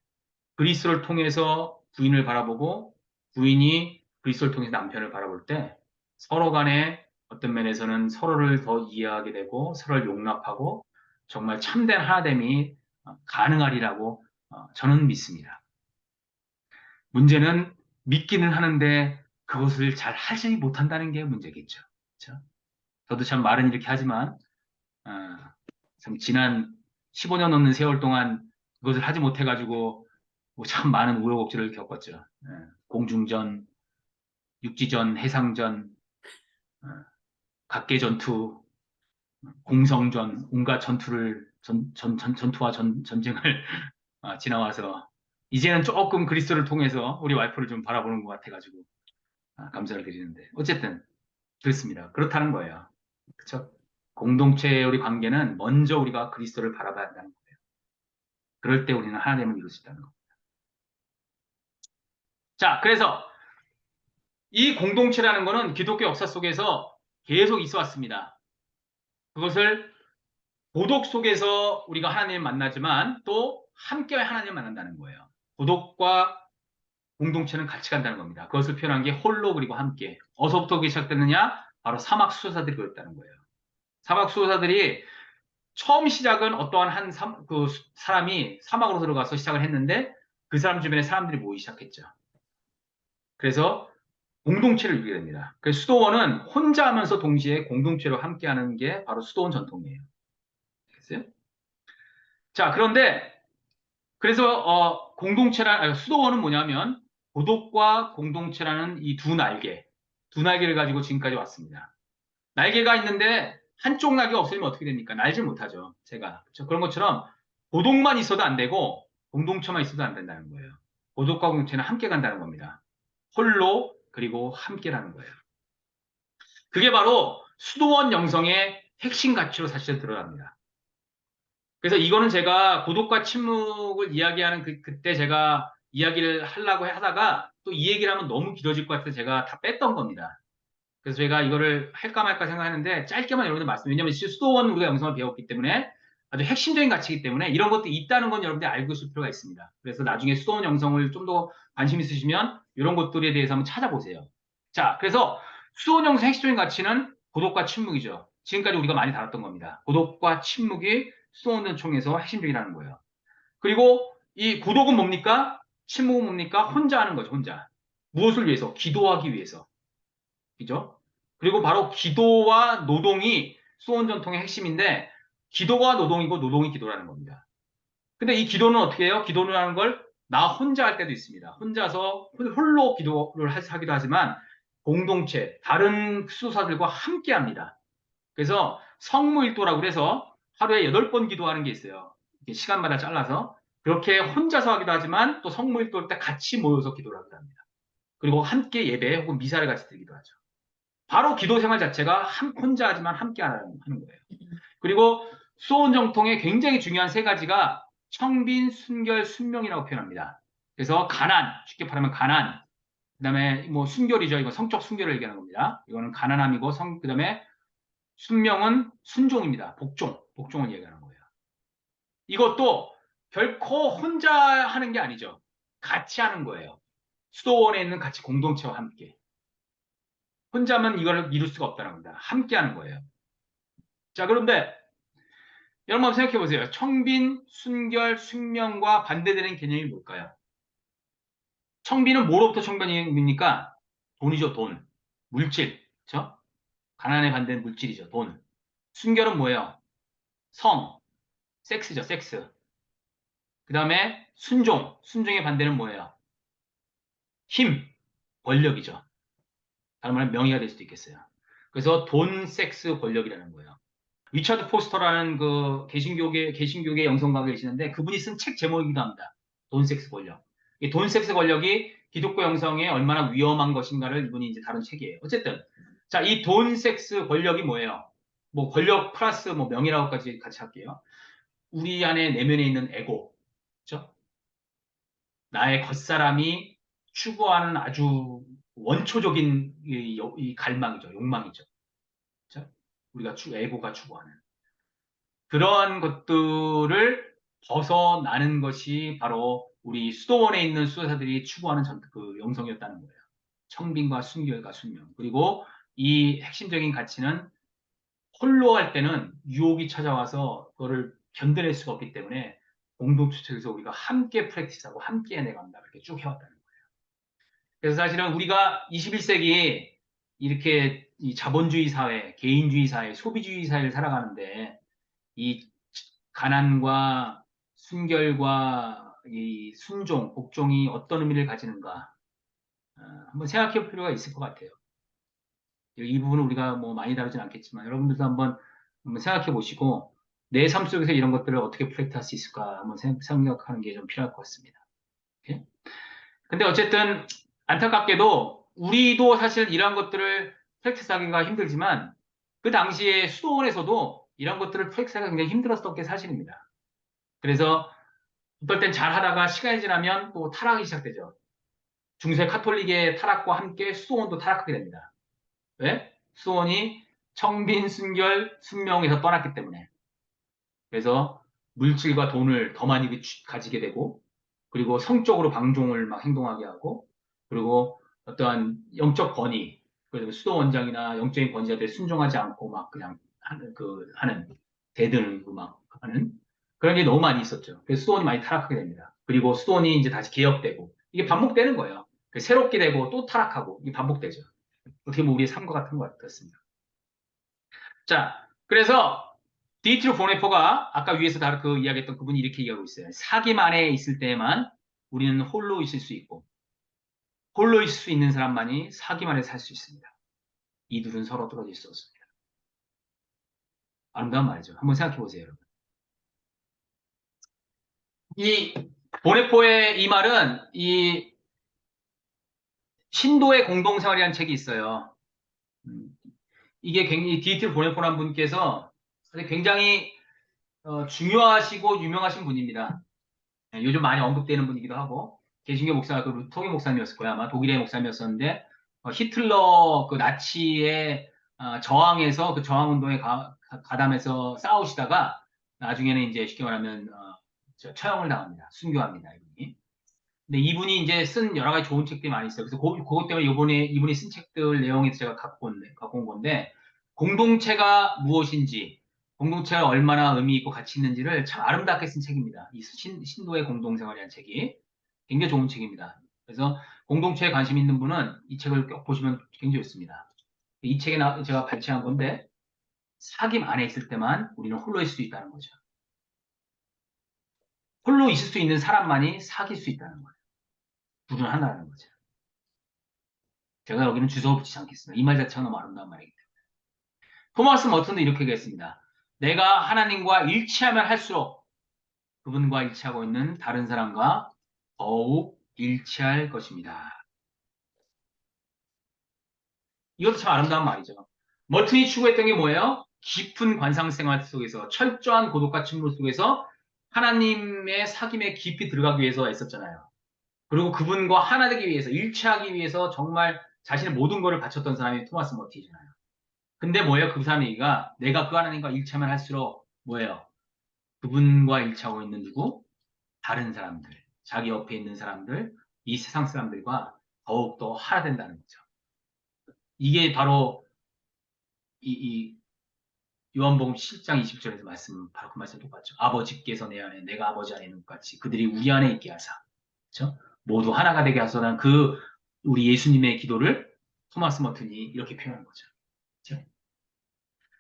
그리스도를 통해서 부인을 바라보고 부인이 그리스도를 통해서 남편을 바라볼 때 서로 간에 어떤 면에서는 서로를 더 이해하게 되고 서로를 용납하고 정말 참된 하나됨이 가능하리라고 저는 믿습니다. 문제는 믿기는 하는데 그것을 잘 하지 못한다는 게 문제겠죠. 그렇죠? 저도 참 말은 이렇게 하지만 어, 참 지난 15년 넘는 세월 동안 그것을 하지 못해가지고 뭐참 많은 우여곡절을 겪었죠. 공중전, 육지전, 해상전, 어, 각계전투, 공성전, 온갖 전투와 전쟁을 지나와서 이제는 조금 그리스도를 통해서 우리 와이프를 좀 바라보는 것 같아가지고 감사를 드리는데 어쨌든 그렇습니다. 그렇다는 거예요. 그렇죠? 공동체의 우리 관계는 먼저 우리가 그리스도를 바라봐야 한다는 거예요. 그럴 때 우리는 하나님을 이룰 수 있다는 거. 자, 그래서 이 공동체라는 거는 기독교 역사 속에서 계속 있어 왔습니다. 그것을 고독 속에서 우리가 하나님을 만나지만 또 함께 하나님을 만난다는 거예요. 고독과 공동체는 같이 간다는 겁니다. 그것을 표현한 게 홀로 그리고 함께. 어서부터 그게 시작됐느냐? 바로 사막 수호사들이 그랬다는 거예요. 사막 수호사들이 처음 시작은 어떠한 그 사람이 사막으로 들어가서 시작을 했는데 그 사람 주변에 사람들이 모이기 시작했죠. 그래서 공동체를 이루게 됩니다. 그래서 수도원은 혼자 하면서 동시에 공동체로 함께하는 게 바로 수도원 전통이에요. 알겠어요? 자, 그런데 그래서 수도원은 뭐냐면 고독과 공동체라는 이 두 날개를 가지고 지금까지 왔습니다. 날개가 있는데 한쪽 날개가 없으면 어떻게 됩니까? 날지 못하죠. 제가. 그렇죠? 그런 것처럼 고독만 있어도 안 되고 공동체만 있어도 안 된다는 거예요. 고독과 공동체는 함께 간다는 겁니다. 홀로 그리고 함께라는 거예요. 그게 바로 수도원 영성의 핵심 가치로 사실 드러납니다. 그래서 이거는 제가 고독과 침묵을 이야기하는 그때 제가 이야기를 하려고 하다가 또 이 얘기를 하면 너무 길어질 것 같아서 제가 다 뺐던 겁니다. 그래서 제가 이거를 할까 말까 생각하는데 짧게만 여러분들 왜냐면 수도원 우리가 영성을 배웠기 때문에 아주 핵심적인 가치이기 때문에 이런 것들이 있다는 건 여러분들이 알고 있을 필요가 있습니다. 그래서 나중에 수도원 영성을 좀 더 관심 있으시면 이런 것들에 대해서 한번 찾아보세요. 자, 그래서 수도원 영성 핵심적인 가치는 고독과 침묵이죠. 지금까지 우리가 많이 다뤘던 겁니다. 고독과 침묵이 수도원 총에서 핵심적이라는 거예요. 그리고 이 고독은 뭡니까? 침묵은 뭡니까? 혼자 하는 거죠, 혼자. 무엇을 위해서? 기도하기 위해서. 그죠? 그리고 바로 기도와 노동이 수원 전통의 핵심인데 기도가 노동이고 노동이 기도라는 겁니다. 근데 이 기도는 어떻게 해요? 기도를 하는 걸 나 혼자 할 때도 있습니다. 혼자서 홀로 기도를 하기도 하지만 공동체, 다른 수도사들과 함께 합니다. 그래서 성무일도라고 해서 하루에 8번 기도하는 게 있어요. 시간마다 잘라서. 그렇게 혼자서 하기도 하지만 또 성무일도 때 같이 모여서 기도를 하기도 합니다. 그리고 함께 예배 혹은 미사를 같이 드리기도 하죠. 바로 기도 생활 자체가 혼자 하지만 함께 하는 거예요. 그리고 수온 정통의 굉장히 중요한 세 가지가 청빈, 순결, 순명이라고 표현합니다. 그래서 가난, 쉽게 말하면 가난, 그다음에 뭐 순결이죠. 이거 성적 순결을 얘기하는 겁니다. 이거는 가난함이고 그다음에 순명은 순종입니다. 복종을 얘기하는 거예요. 이것도 결코 혼자 하는 게 아니죠. 같이 하는 거예요. 수도원에 있는 같이 공동체와 함께. 혼자면 이걸 이룰 수가 없다는 겁니다. 함께 하는 거예요. 자, 그런데 여러분 한번 생각해 보세요. 청빈, 순결, 순명과 반대되는 개념이 뭘까요? 청빈은 뭐로부터 청빈입니까? 돈이죠, 돈. 물질. 그렇죠? 가난에 반대는 물질이죠, 돈. 순결은 뭐예요? 성, 섹스죠, 섹스. 그 다음에 순종. 순종의 반대는 뭐예요? 힘, 권력이죠. 다른 말은 명의가 될 수도 있겠어요. 그래서 돈, 섹스, 권력이라는 거예요. 리처드 포스터라는 그 개신교계 영성가가 계시는데 그분이 쓴 책 제목이기도 합니다. 돈, 섹스, 권력. 이 돈, 섹스, 권력이 기독교 영성에 얼마나 위험한 것인가를 이분이 이제 다룬 책이에요. 어쨌든 자, 이 돈, 섹스, 권력이 뭐예요? 뭐 권력 플러스 뭐 명이라고까지 같이 할게요. 우리 안에 내면에 있는 에고, 그렇죠? 나의 겉사람이 추구하는 아주 원초적인 이 갈망이죠, 욕망이죠. 그렇죠? 우리가 에고가 추구하는. 그러한 것들을 벗어나는 것이 바로 우리 수도원에 있는 수도사들이 추구하는 그 영성이었다는 거예요. 청빈과 순결과 순명. 그리고 이 핵심적인 가치는 홀로 할 때는 유혹이 찾아와서 그거를 견뎌낼 수가 없기 때문에 공동체에서 우리가 함께 프랙티스하고 함께 해내간다. 이렇게 쭉 해왔다는 거예요. 그래서 사실은 우리가 21세기 이렇게 이 자본주의 사회, 개인주의 사회, 소비주의 사회를 살아가는데 이 가난과 순결과 이 순종, 복종이 어떤 의미를 가지는가 한번 생각해 볼 필요가 있을 것 같아요. 이 부분은 우리가 뭐 많이 다루진 않겠지만 여러분들도 한번 생각해 보시고 내 삶 속에서 이런 것들을 어떻게 프랙트할 수 있을까 한번 생각하는 게 좀 필요할 것 같습니다. 예? 근데 어쨌든 안타깝게도 우리도 사실 이런 것들을 프랙티스하기가 힘들지만 그 당시에 수도원에서도 이런 것들을 프랙티스하기가 굉장히 힘들었던 게 사실입니다. 그래서 어떨 땐 잘 하다가 시간이 지나면 또 타락이 시작되죠. 중세 카톨릭의 타락과 함께 수도원도 타락하게 됩니다. 왜? 수도원이 청빈, 순결, 순명에서 떠났기 때문에. 그래서 물질과 돈을 더 많이 가지게 되고, 그리고 성적으로 방종을 막 행동하게 하고, 그리고 어떠한 영적 권위, 그래서 수도 원장이나 영적인 권위자들 순종하지 않고 막 그냥 하는, 대드는 막 하는 그런 게 너무 많이 있었죠. 그래서 수도원이 많이 타락하게 됩니다. 그리고 수도원이 이제 다시 개혁되고, 이게 반복되는 거예요. 새롭게 되고 또 타락하고, 이게 반복되죠. 어떻게 보면 우리의 삶과 같은 것 같습니다. 자, 그래서 디트로 보네포가 아까 위에서 다 그 이야기했던 그분이 이렇게 얘기하고 있어요. 사귐 안에 있을 때만 우리는 홀로 있을 수 있고 홀로 있을 수 있는 사람만이 사귐 안에 살 수 있습니다. 이 둘은 서로 떨어질 수 없습니다. 아름다운 말이죠. 한번 생각해 보세요, 여러분. 이 보네포의 이 말은 이 신도의 공동생활이라는 책이 있어요. 음, 이게 굉장히 디트로 보네포라는 분께서 굉장히 중요하시고 유명하신 분입니다. 요즘 많이 언급되는 분이기도 하고 개신교 목사가 그 루터기 목사님이었을 거야 아마 독일의 목사님이었었는데 히틀러 그 나치의 저항해서 그 저항 운동에 가담해서 싸우시다가 나중에는 이제 쉽게 말하면 처형을 당합니다. 순교합니다 이분이. 근데 이분이 이제 쓴 여러 가지 좋은 책들이 많이 있어요. 그래서 그것 때문에 이번에 이분이 쓴 책들 내용에서 제가 갖고 온 건데 공동체가 무엇인지 공동체가 얼마나 의미 있고 가치 있는지를 참 아름답게 쓴 책입니다. 이 신도의 공동생활이라는 책이 굉장히 좋은 책입니다. 그래서 공동체에 관심 있는 분은 이 책을 꼭 보시면 굉장히 좋습니다. 이 책에 제가 발췌한 건데 사귐 안에 있을 때만 우리는 홀로 있을 수 있다는 거죠. 홀로 있을 수 있는 사람만이 사귈 수 있다는 거예요. 둘은 하나라는 거죠. 제가 여기는 주소 붙이지 않겠습니다. 이 말 자체가 너무 아름다운 말이기 때문에. 토마스 머튼도 이렇게 얘기했습니다. 내가 하나님과 일치하면 할수록 그분과 일치하고 있는 다른 사람과 더욱 일치할 것입니다. 이것도 참 아름다운 말이죠. 머튼이 추구했던 게 뭐예요? 깊은 관상 생활 속에서 철저한 고독과 침묵 속에서 하나님의 사귐에 깊이 들어가기 위해서 애썼잖아요. 그리고 그분과 하나 되기 위해서 일치하기 위해서 정말 자신의 모든 것을 바쳤던 사람이 토마스 머튼이잖아요. 근데 뭐예요? 그 사람 얘기가 내가 그 하나님과 일치하면 할수록 뭐예요? 그분과 일치하고 있는 누구? 다른 사람들, 자기 옆에 있는 사람들, 이 세상 사람들과 더욱더 하나 된다는 거죠. 이게 바로 이 요한복음 7장 20절에서 말씀, 바로 그 말씀 똑같죠. 아버지께서 내 안에, 내가 아버지 안에 있는 것 같이 그들이 우리 안에 있게 하사. 그렇죠? 모두 하나가 되게 하소서. 그 우리 예수님의 기도를 토마스 머튼이 이렇게 표현한 거죠. 그렇죠?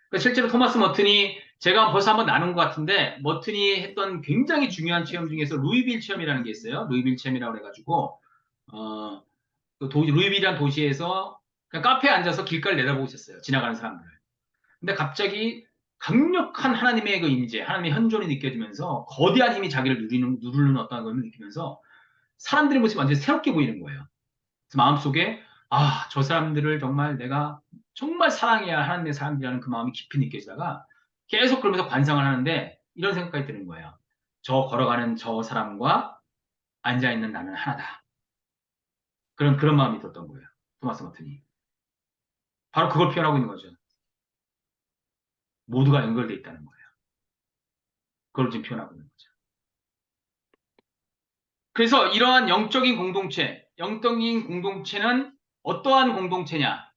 그러니까 실제로 토마스 머튼이 제가 벌써 한번 나눈 것 같은데 머튼이 했던 굉장히 중요한 체험 중에서 루이빌 체험이라는 게 있어요. 루이빌 체험이라고 해가지고 그 루이빌이라는 도시에서 그냥 카페에 앉아서 길가를 내다보고 있었어요. 지나가는 사람들. 근데 갑자기 강력한 하나님의 그 임재, 하나님의 현존이 느껴지면서 거대한 힘이 자기를 누르는 어떤 걸 느끼면서 사람들의 모습이 완전히 새롭게 보이는 거예요. 그래서 마음속에 저 사람들을 정말 내가 정말 사랑해야 할 하나님의 사람들이라는 그 마음이 깊이 느껴지다가 계속 그러면서 관상을 하는데 이런 생각까지 드는 거예요. 저 걸어가는 저 사람과 앉아있는 나는 하나다. 그런 마음이 들었던 거예요. 토마스 마튼이. 바로 그걸 표현하고 있는 거죠. 모두가 연결되어 있다는 거예요. 그걸 지금 표현하고 있는 거죠. 그래서 이러한 영적인 공동체는 어떠한 공동체냐?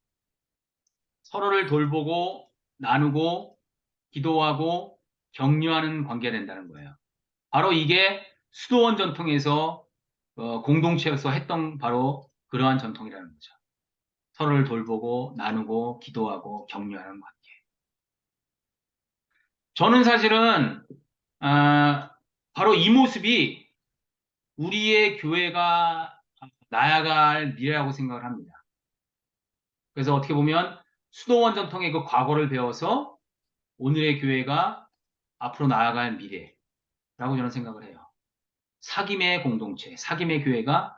서로를 돌보고 나누고 기도하고 격려하는 관계가 된다는 거예요. 바로 이게 수도원 전통에서 공동체에서 했던 바로 그러한 전통이라는 거죠. 서로를 돌보고 나누고 기도하고 격려하는 관계. 저는 사실은 바로 이 모습이 우리의 교회가 나아갈 미래라고 생각을 합니다. 그래서 어떻게 보면 수도원 전통의 그 과거를 배워서 오늘의 교회가 앞으로 나아갈 미래라고 저는 생각을 해요. 사귐의 공동체, 사귐의 교회가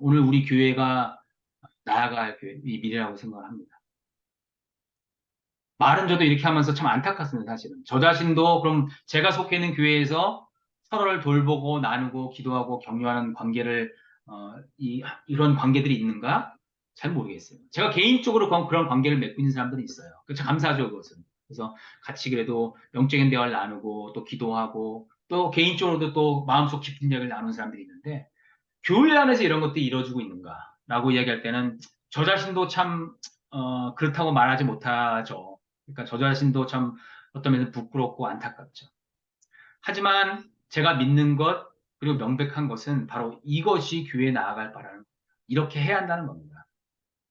오늘 우리 교회가 나아갈 교회, 이 미래라고 생각을 합니다. 말은 저도 이렇게 하면서 참 안타깝습니다, 사실은. 저 자신도 그럼 제가 속해 있는 교회에서 서로를 돌보고 나누고 기도하고 격려하는 관계를 이런 관계들이 있는가? 잘 모르겠어요. 제가 개인적으로 그런 관계를 맺고 있는 사람들이 있어요. 참 감사하죠, 그것은. 그래서 같이 그래도 영적인 대화를 나누고 또 기도하고 또 개인적으로도 또 마음속 깊은 이야기를 나누는 사람들이 있는데 교회 안에서 이런 것들이 이루어지고 있는가라고 이야기할 때는 저 자신도 참 그렇다고 말하지 못하죠. 그러니까 저 자신도 참 어떤 면에서 부끄럽고 안타깝죠. 하지만 제가 믿는 것 그리고 명백한 것은 바로 이것이 교회에 나아갈 바라는 겁니다. 이렇게 해야 한다는 겁니다.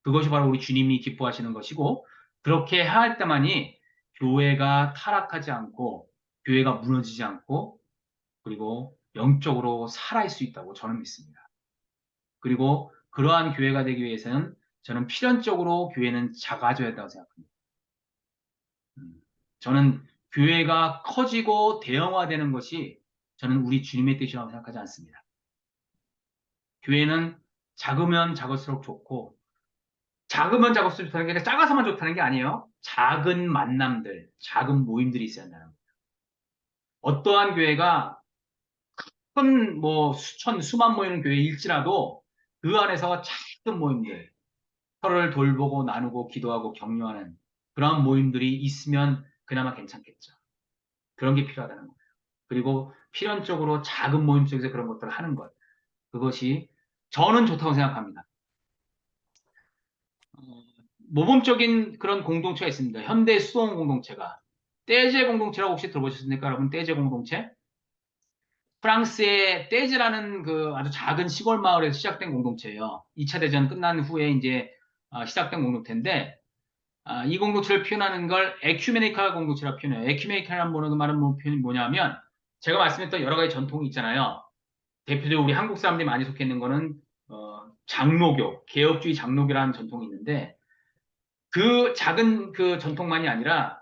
그것이 바로 우리 주님이 기뻐하시는 것이고 그렇게 해야 할 때만이 교회가 타락하지 않고 교회가 무너지지 않고 그리고 영적으로 살아있을 수 있다고 저는 믿습니다. 그리고 그러한 교회가 되기 위해서는 저는 필연적으로 교회는 작아져야 한다고 생각합니다. 저는 교회가 커지고 대형화되는 것이 저는 우리 주님의 뜻이라고 생각하지 않습니다. 교회는 작으면 작을수록 좋고 작으면 작을수록 좋다는 게 아니라 작아서만 좋다는 게 아니에요. 작은 만남들, 작은 모임들이 있어야 한다는 거예요. 어떠한 교회가 큰 뭐 수천, 수만 모이는 교회일지라도 그 안에서 작은 모임들, 서로를 돌보고 나누고 기도하고 격려하는 그러한 모임들이 있으면 그나마 괜찮겠죠. 그런 게 필요하다는 거예요. 그리고 필연적으로 작은 모임 속에서 그런 것들을 하는 것. 그것이 저는 좋다고 생각합니다. 모범적인 그런 공동체가 있습니다. 현대 수동 공동체가. 떼제 공동체라고 혹시 들어보셨습니까? 여러분, 떼제 공동체? 프랑스의 떼제라는 그 아주 작은 시골 마을에서 시작된 공동체예요. 2차 대전 끝난 후에 이제 시작된 공동체인데 이 공동체를 표현하는 걸 에큐메니칼 공동체라고 표현해요. 에큐메니칼이라는 말은 뭐냐면 제가 말씀했던 여러 가지 전통이 있잖아요. 대표적으로 우리 한국 사람들이 많이 속해 있는 거는 장로교, 개혁주의 장로교라는 전통이 있는데 그 작은 그 전통만이 아니라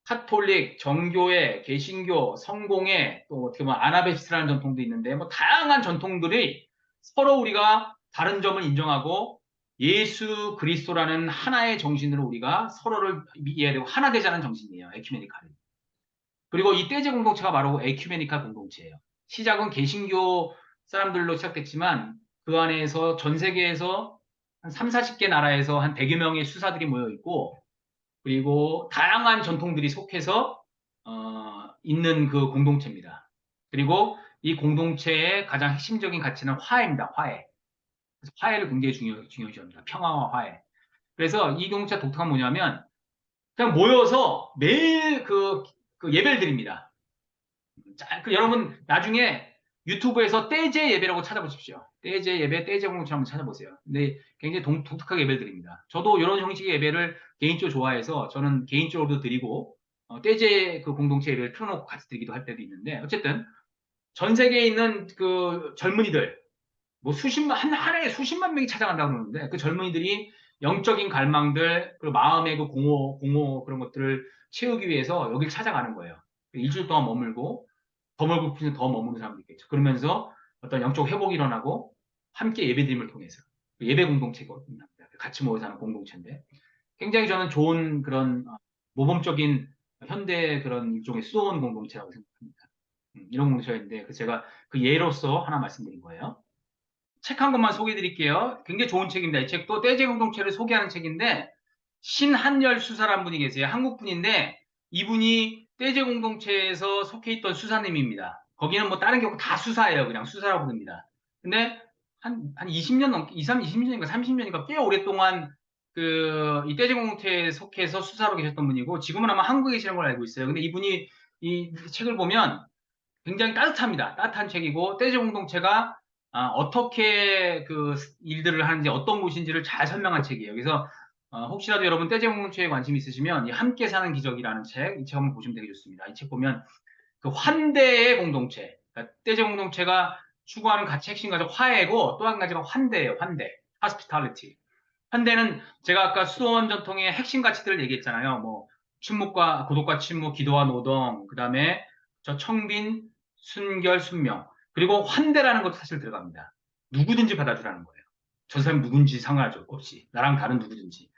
카톨릭, 정교회, 개신교, 성공회, 또 어떻게 보면 아나베시스라는 전통도 있는데 뭐 다양한 전통들이 서로 우리가 다른 점을 인정하고 예수 그리스도라는 하나의 정신으로 우리가 서로를 이해해야 되고 하나 되자는 정신이에요. 에큐메니칼은. 그리고 이 떼제 공동체가 바로 에큐메니칼 공동체예요. 시작은 개신교 사람들로 시작됐지만 그 안에서 전 세계에서 한 3, 40개 나라에서 한 100여 명의 수사들이 모여 있고 그리고 다양한 전통들이 속해서 있는 그 공동체입니다. 그리고 이 공동체의 가장 핵심적인 가치는 화해입니다. 화해. 그래서 화해를 굉장히 중요시합니다. 평화와 화해. 그래서 이 공동체 독특한 뭐냐면 그냥 모여서 매일 그 예배를 드립니다. 자, 여러분 나중에 유튜브에서 떼제 예배라고 찾아보십시오. 떼제 예배, 떼제 공동체 한번 찾아보세요. 근데 굉장히 독특하게 예배를 드립니다. 저도 이런 형식의 예배를 개인적으로 좋아해서 저는 개인적으로도 드리고 떼제 그 공동체 예배를 틀어놓고 같이 드리기도 할 때도 있는데 어쨌든 전 세계에 있는 그 젊은이들 뭐 한 해에 수십만 명이 찾아간다고 그러는데 그 젊은이들이 영적인 갈망들 그리고 마음의 그 공허 그런 것들을 채우기 위해서 여길 찾아가는 거예요. 일주일 동안 머물고 더 멀고 더 머무는 사람도 있겠죠. 그러면서 어떤 영적 회복이 일어나고 함께 예배드림을 통해서 예배 공동체거든요. 같이 모여 사는 공동체인데 굉장히 저는 좋은 그런 모범적인 현대 그런 일종의 수도원 공동체라고 생각합니다. 이런 공동체인데 제가 그 예로서 하나 말씀드린 거예요. 책 한 권만 소개해 드릴게요. 굉장히 좋은 책입니다. 이 책도 떼제 공동체를 소개하는 책인데 신한열 수사라는 분이 계세요. 한국 분인데 이분이 떼제 공동체에서 속해 있던 수사님입니다. 거기는 뭐 다른 게 다 수사예요. 그냥 수사라고 부릅니다. 근데 한 20년 넘게, 20년인가 30년인가 꽤 오랫동안 이 떼제 공동체에 속해서 수사로 계셨던 분이고 지금은 아마 한국에 계시는 걸 알고 있어요. 근데 이분이 이 책을 보면 굉장히 따뜻합니다. 따뜻한 책이고 떼제 공동체가 어떻게 그 일들을 하는지 어떤 곳인지를 잘 설명한 책이에요. 그래서 혹시라도 여러분 떼제 공동체에 관심 있으시면 이 함께 사는 기적이라는 책, 이 책 한번 보시면 되게 좋습니다. 이 책 보면 그 환대의 공동체, 그러니까 떼제 공동체가 추구하는 가치 핵심 가족 화해고 또 한 가지가 환대예요. 환대, hospitality. 환대는 제가 아까 수도원 전통의 핵심 가치들을 얘기했잖아요. 뭐 침묵과 고독과 침묵, 기도와 노동, 그다음에 저 청빈, 순결, 순명. 그리고 환대라는 것도 사실 들어갑니다. 누구든지 받아주라는 거예요. 저 사람 누군지 상관할 없이 나랑 다른 누구든지.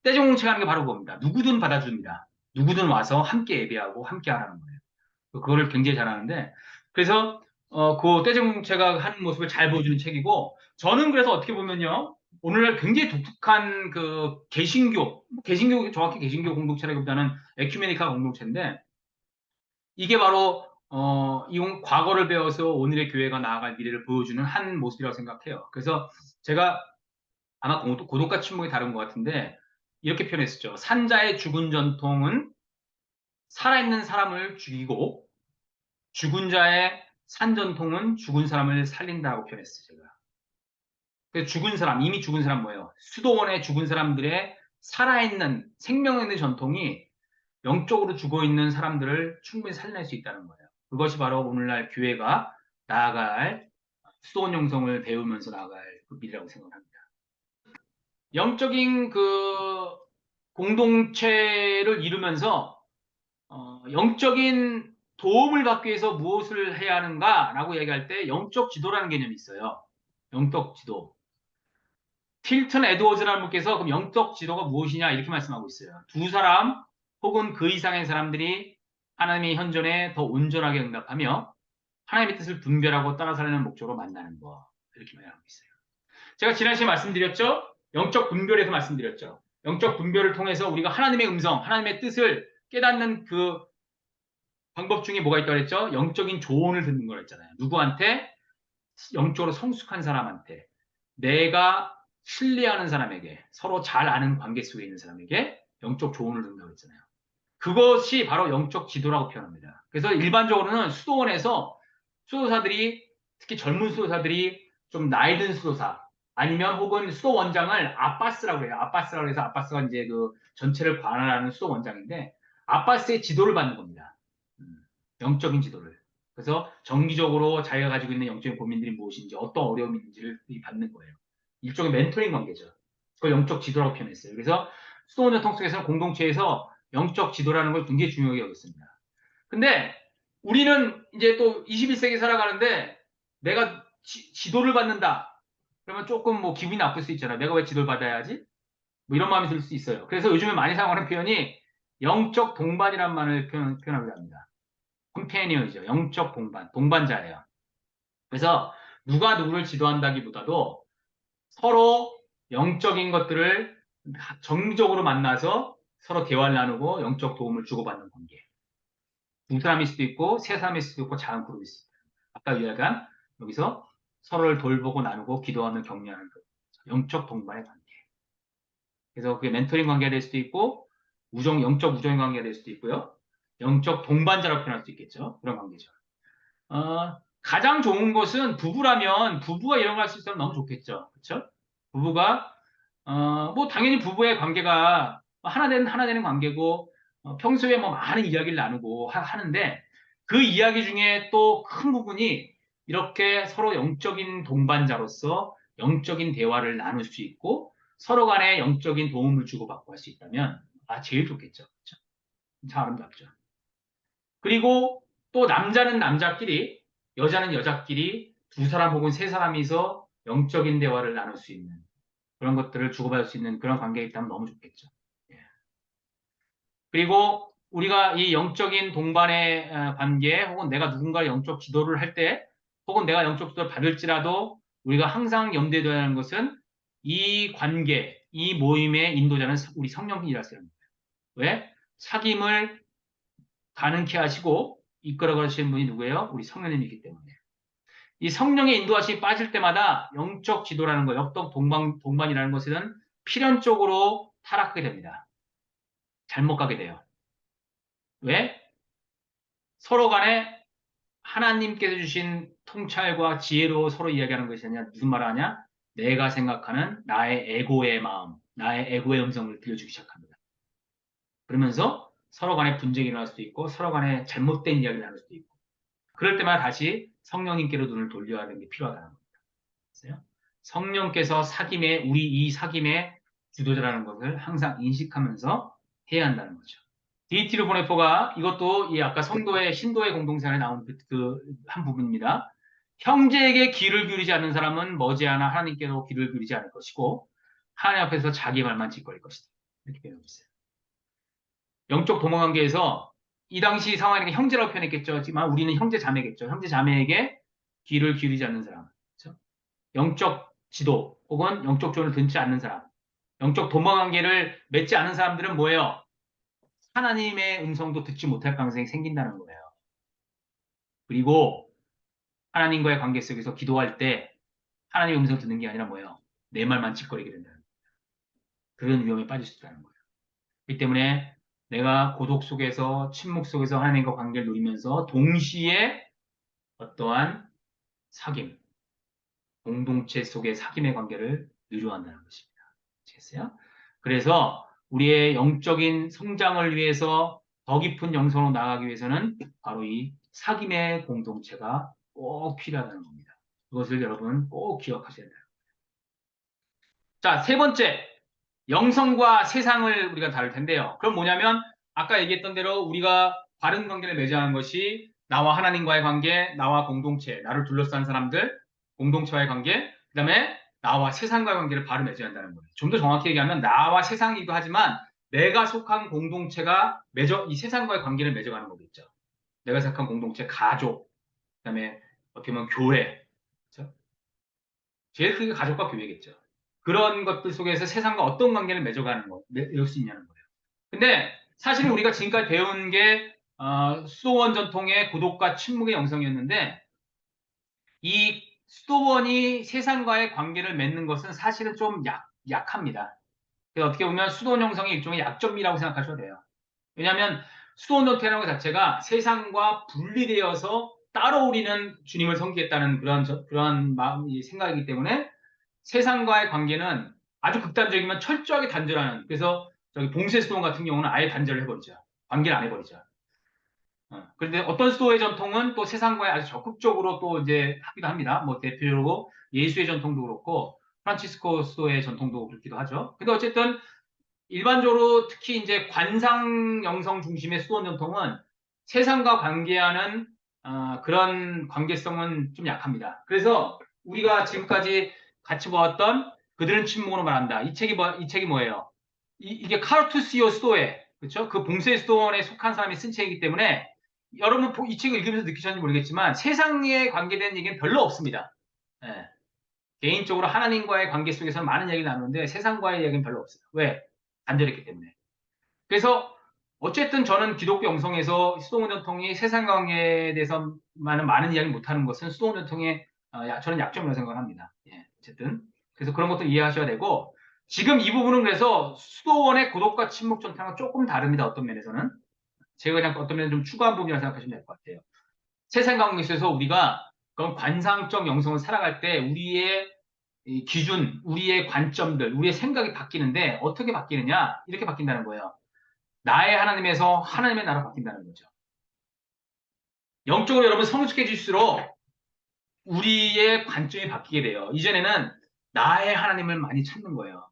떼종공체하는 게 바로 그겁니다. 누구든 받아줍니다. 누구든 와서 함께 예배하고 함께 하라는 거예요. 그거를 굉장히 잘하는데 그래서 그 떼종공체가 하는 모습을 잘 보여주는 책이고 저는 그래서 어떻게 보면요 오늘날 굉장히 독특한 그 개신교 정확히 개신교 공동체라기보다는 에큐메니카 공동체인데 이게 바로 이 과거를 배워서 오늘의 교회가 나아갈 미래를 보여주는 한 모습이라고 생각해요. 그래서 제가 아마 고독과 침묵이 다른 것 같은데 이렇게 표현했었죠. 산자의 죽은 전통은 살아있는 사람을 죽이고 죽은 자의 산 전통은 죽은 사람을 살린다고 표현했어요. 제가. 그 죽은 사람, 이미 죽은 사람 뭐예요? 수도원에 죽은 사람들의 살아있는 생명 있는 전통이 영적으로 죽어 있는 사람들을 충분히 살릴 수 있다는 거예요. 그것이 바로 오늘날 교회가 나아갈 수도원 영성을 배우면서 나아갈 그 미래라고 생각합니다. 영적인 그 공동체를 이루면서 영적인 도움을 받기 위해서 무엇을 해야 하는가라고 얘기할 때 영적 지도라는 개념이 있어요. 영적 지도. 필튼 에드워즈라는 분께서 그럼 영적 지도가 무엇이냐 이렇게 말씀하고 있어요. 두 사람 혹은 그 이상의 사람들이 하나님의 현존에 더 온전하게 응답하며 하나님의 뜻을 분별하고 따라 살려는 목적으로 만나는 것 이렇게 말하고 있어요. 제가 지난 시간에 말씀드렸죠. 영적 분별에서 말씀드렸죠. 영적 분별을 통해서 우리가 하나님의 음성, 하나님의 뜻을 깨닫는 그 방법 중에 뭐가 있다고 했죠? 영적인 조언을 듣는 거 했잖아요. 누구한테? 영적으로 성숙한 사람한테. 내가 신뢰하는 사람에게, 서로 잘 아는 관계 속에 있는 사람에게 영적 조언을 듣는다고 했잖아요. 그것이 바로 영적 지도라고 표현합니다. 그래서 일반적으로는 수도원에서 수도사들이, 특히 젊은 수도사들이 좀 나이 든 수도사, 아니면 혹은 수도원장을 아빠스라고 해요. 아빠스라고 해서 아빠스가 이제 그 전체를 관할하는 수도원장인데, 아빠스의 지도를 받는 겁니다. 영적인 지도를. 그래서 정기적으로 자기가 가지고 있는 영적인 고민들이 무엇인지, 어떤 어려움이 있는지를 받는 거예요. 일종의 멘토링 관계죠. 그걸 영적 지도라고 표현했어요. 그래서 수도원 전통 속에서는 공동체에서 영적 지도라는 걸 굉장히 중요하게 여겼습니다. 근데 우리는 이제 또 21세기 살아가는데 내가 지도를 받는다. 그러면 조금 뭐 기분이 나쁠 수 있잖아. 내가 왜 지도를 받아야 하지? 뭐 이런 마음이 들 수 있어요. 그래서 요즘에 많이 사용하는 표현이 영적 동반이란 말을 표현하기도 합니다. 컴패니언이죠. 영적 동반, 동반자예요. 그래서 누가 누구를 지도한다기보다도 서로 영적인 것들을 정기적으로 만나서 서로 대화를 나누고 영적 도움을 주고받는 관계. 두 사람일 수도 있고 세 사람일 수도 있고 작은 그룹일 수도 있고. 아까 이야기한 여기서 서로를 돌보고 나누고 기도하며 격려하는 것. 영적 동반의 관계. 그래서 그게 멘토링 관계가 될 수도 있고 영적 우정 관계가 될 수도 있고요. 영적 동반자라고 표현할 수 있겠죠. 그런 관계죠. 가장 좋은 것은 부부라면 부부가 이런 걸 할 수 있으면 너무 좋겠죠. 그렇죠? 부부가 뭐 당연히 부부의 관계가 하나 되는 관계고 평소에 뭐 많은 이야기를 나누고 하는데 그 이야기 중에 또 큰 부분이 이렇게 서로 영적인 동반자로서 영적인 대화를 나눌 수 있고 서로 간에 영적인 도움을 주고받고 할 수 있다면 제일 좋겠죠. 그렇죠? 참 아름답죠. 그리고 또 남자는 남자끼리, 여자는 여자끼리 두 사람 혹은 세 사람이서 영적인 대화를 나눌 수 있는 그런 것들을 주고받을 수 있는 그런 관계가 있다면 너무 좋겠죠. 예. 그리고 우리가 이 영적인 동반의 관계 혹은 내가 누군가 영적 지도를 할 때 혹은 내가 영적 지도를 받을지라도 우리가 항상 염두에 둬야 하는 것은 이 관계, 이 모임의 인도자는 우리 성령님이라 쓰는 거예요. 왜? 사귐을 가능케 하시고 이끌어 가시는 분이 누구예요? 우리 성령님이기 때문에. 이 성령의 인도하심이 빠질 때마다 영적 지도라는 거, 영적 동반이라는 것은 필연적으로 타락하게 됩니다. 잘못 가게 돼요. 왜? 서로 간에 하나님께서 주신 통찰과 지혜로 서로 이야기하는 것이 아니라 무슨 말을 하냐? 내가 생각하는 나의 에고의 마음, 나의 에고의 음성을 들려주기 시작합니다. 그러면서 서로 간에 분쟁이 일어날 수도 있고 서로 간에 잘못된 이야기를 나눌 수도 있고 그럴 때마다 다시 성령님께로 눈을 돌려야 하는 게 필요하다는 거예요. 성령께서 우리 이 사귐의 주도자라는 것을 항상 인식하면서 해야 한다는 거죠. 디이티르 보네포가 이것도 이 아까 신도의 공동체안에 나온 한 부분입니다. 형제에게 귀를 기울이지 않는 사람은 머지않아 하나님께로 귀를 기울이지 않을 것이고 하나님 앞에서 자기 말만 짓거릴 것이다. 이렇게 표현하고 있어요. 영적 동업관계에서 이 당시 상황이니까 형제라고 표현했겠죠. 하지만 우리는 형제 자매겠죠. 형제 자매에게 귀를 기울이지 않는 사람. 그렇죠? 영적 지도 혹은 영적 조언을 듣지 않는 사람. 영적 동업관계를 맺지 않은 사람들은 뭐예요? 하나님의 음성도 듣지 못할 가능성이 생긴다는 거예요. 그리고 하나님과의 관계 속에서 기도할 때 하나님의 음성 듣는 게 아니라 뭐예요? 내 말만 짓거리게 된다는 거예요. 그런 위험에 빠질 수 있다는 거예요. 그렇기 때문에 내가 고독 속에서 침묵 속에서 하나님과 관계를 누리면서 동시에 어떠한 사귐, 공동체 속의 사귐의 관계를 누려한다는 것입니다. 아시겠어요? 그래서 우리의 영적인 성장을 위해서 더 깊은 영성으로 나아가기 위해서는 바로 이 사귐의 공동체가 꼭 필요하다는 겁니다. 그것을 여러분 꼭 기억하셔야 돼요. 자, 세 번째, 영성과 세상을 우리가 다룰 텐데요. 그럼 뭐냐면 아까 얘기했던 대로 우리가 바른 관계를 맺어야 하는 것이 나와 하나님과의 관계, 나와 공동체, 나를 둘러싼 사람들, 공동체와의 관계, 그다음에 나와 세상과의 관계를 바로 맺어야 한다는 거예요. 좀 더 정확히 얘기하면 나와 세상이기도 하지만 내가 속한 공동체가 이 세상과의 관계를 맺어가는 거겠죠. 내가 속한 공동체, 가족, 그다음에 어떻게 보면 교회, 그렇죠? 제일 크게 가족과 교회겠죠. 그런 것들 속에서 세상과 어떤 관계를 맺을 수 있냐는 거예요. 근데 사실은 우리가 지금까지 배운 게 수도원 전통의 고독과 침묵의 영성이었는데 이 수도원이 세상과의 관계를 맺는 것은 사실은 좀 약합니다. 그래서 어떻게 보면 수도원 영성의 일종의 약점이라고 생각하셔도 돼요. 왜냐하면 수도원 전통이라는 것 자체가 세상과 분리되어서 따로 우리는 주님을 섬기겠다는 그런 생각이기 때문에 세상과의 관계는 아주 극단적이면 철저하게 단절하는. 그래서 저기 봉쇄 수도 같은 경우는 아예 단절을 해버리죠. 관계를 안 해버리죠. 그런데 어떤 수도의 전통은 또 세상과에 아주 적극적으로 또 이제 하기도 합니다. 뭐 대표적으로 예수의 전통도 그렇고 프란치스코 수도의 전통도 그렇기도 하죠. 근데 어쨌든 일반적으로 특히 이제 관상 영성 중심의 수도원 전통은 세상과 관계하는 그런 관계성은 좀 약합니다. 그래서 우리가 지금까지 같이 보았던 그들은 침묵으로 말한다. 이 책이 뭐예요? 이게 카르투시오 스토에, 그렇죠? 그 봉쇄 수도원에 속한 사람이 쓴 책이기 때문에 여러분 이 책을 읽으면서 느끼셨는지 모르겠지만 세상에 관계된 얘기는 별로 없습니다. 예. 개인적으로 하나님과의 관계 속에서는 많은 얘기를 나누는데 세상과의 얘기는 별로 없어요. 왜? 단절했기 때문에. 그래서 어쨌든 저는 기독교 영성에서 수도원 전통이 세상 관계에 대해서만은 많은 이야기를 못하는 것은 수도원 전통의 저는 약점이라고 생각을 합니다. 예, 어쨌든 그래서 그런 것도 이해하셔야 되고 지금 이 부분은 그래서 수도원의 고독과 침묵 전통은 조금 다릅니다. 어떤 면에서는 제가 그냥 어떤 면에 좀 추가한 부분이라고 생각하시면 될 것 같아요. 세상 관계에서 우리가 그런 관상적 영성을 살아갈 때 우리의 이 기준, 우리의 관점들, 우리의 생각이 바뀌는데 어떻게 바뀌느냐? 이렇게 바뀐다는 거예요. 나의 하나님에서 하나님의 나라로 바뀐다는 거죠. 영적으로 여러분 성숙해질수록 우리의 관점이 바뀌게 돼요. 이전에는 나의 하나님을 많이 찾는 거예요.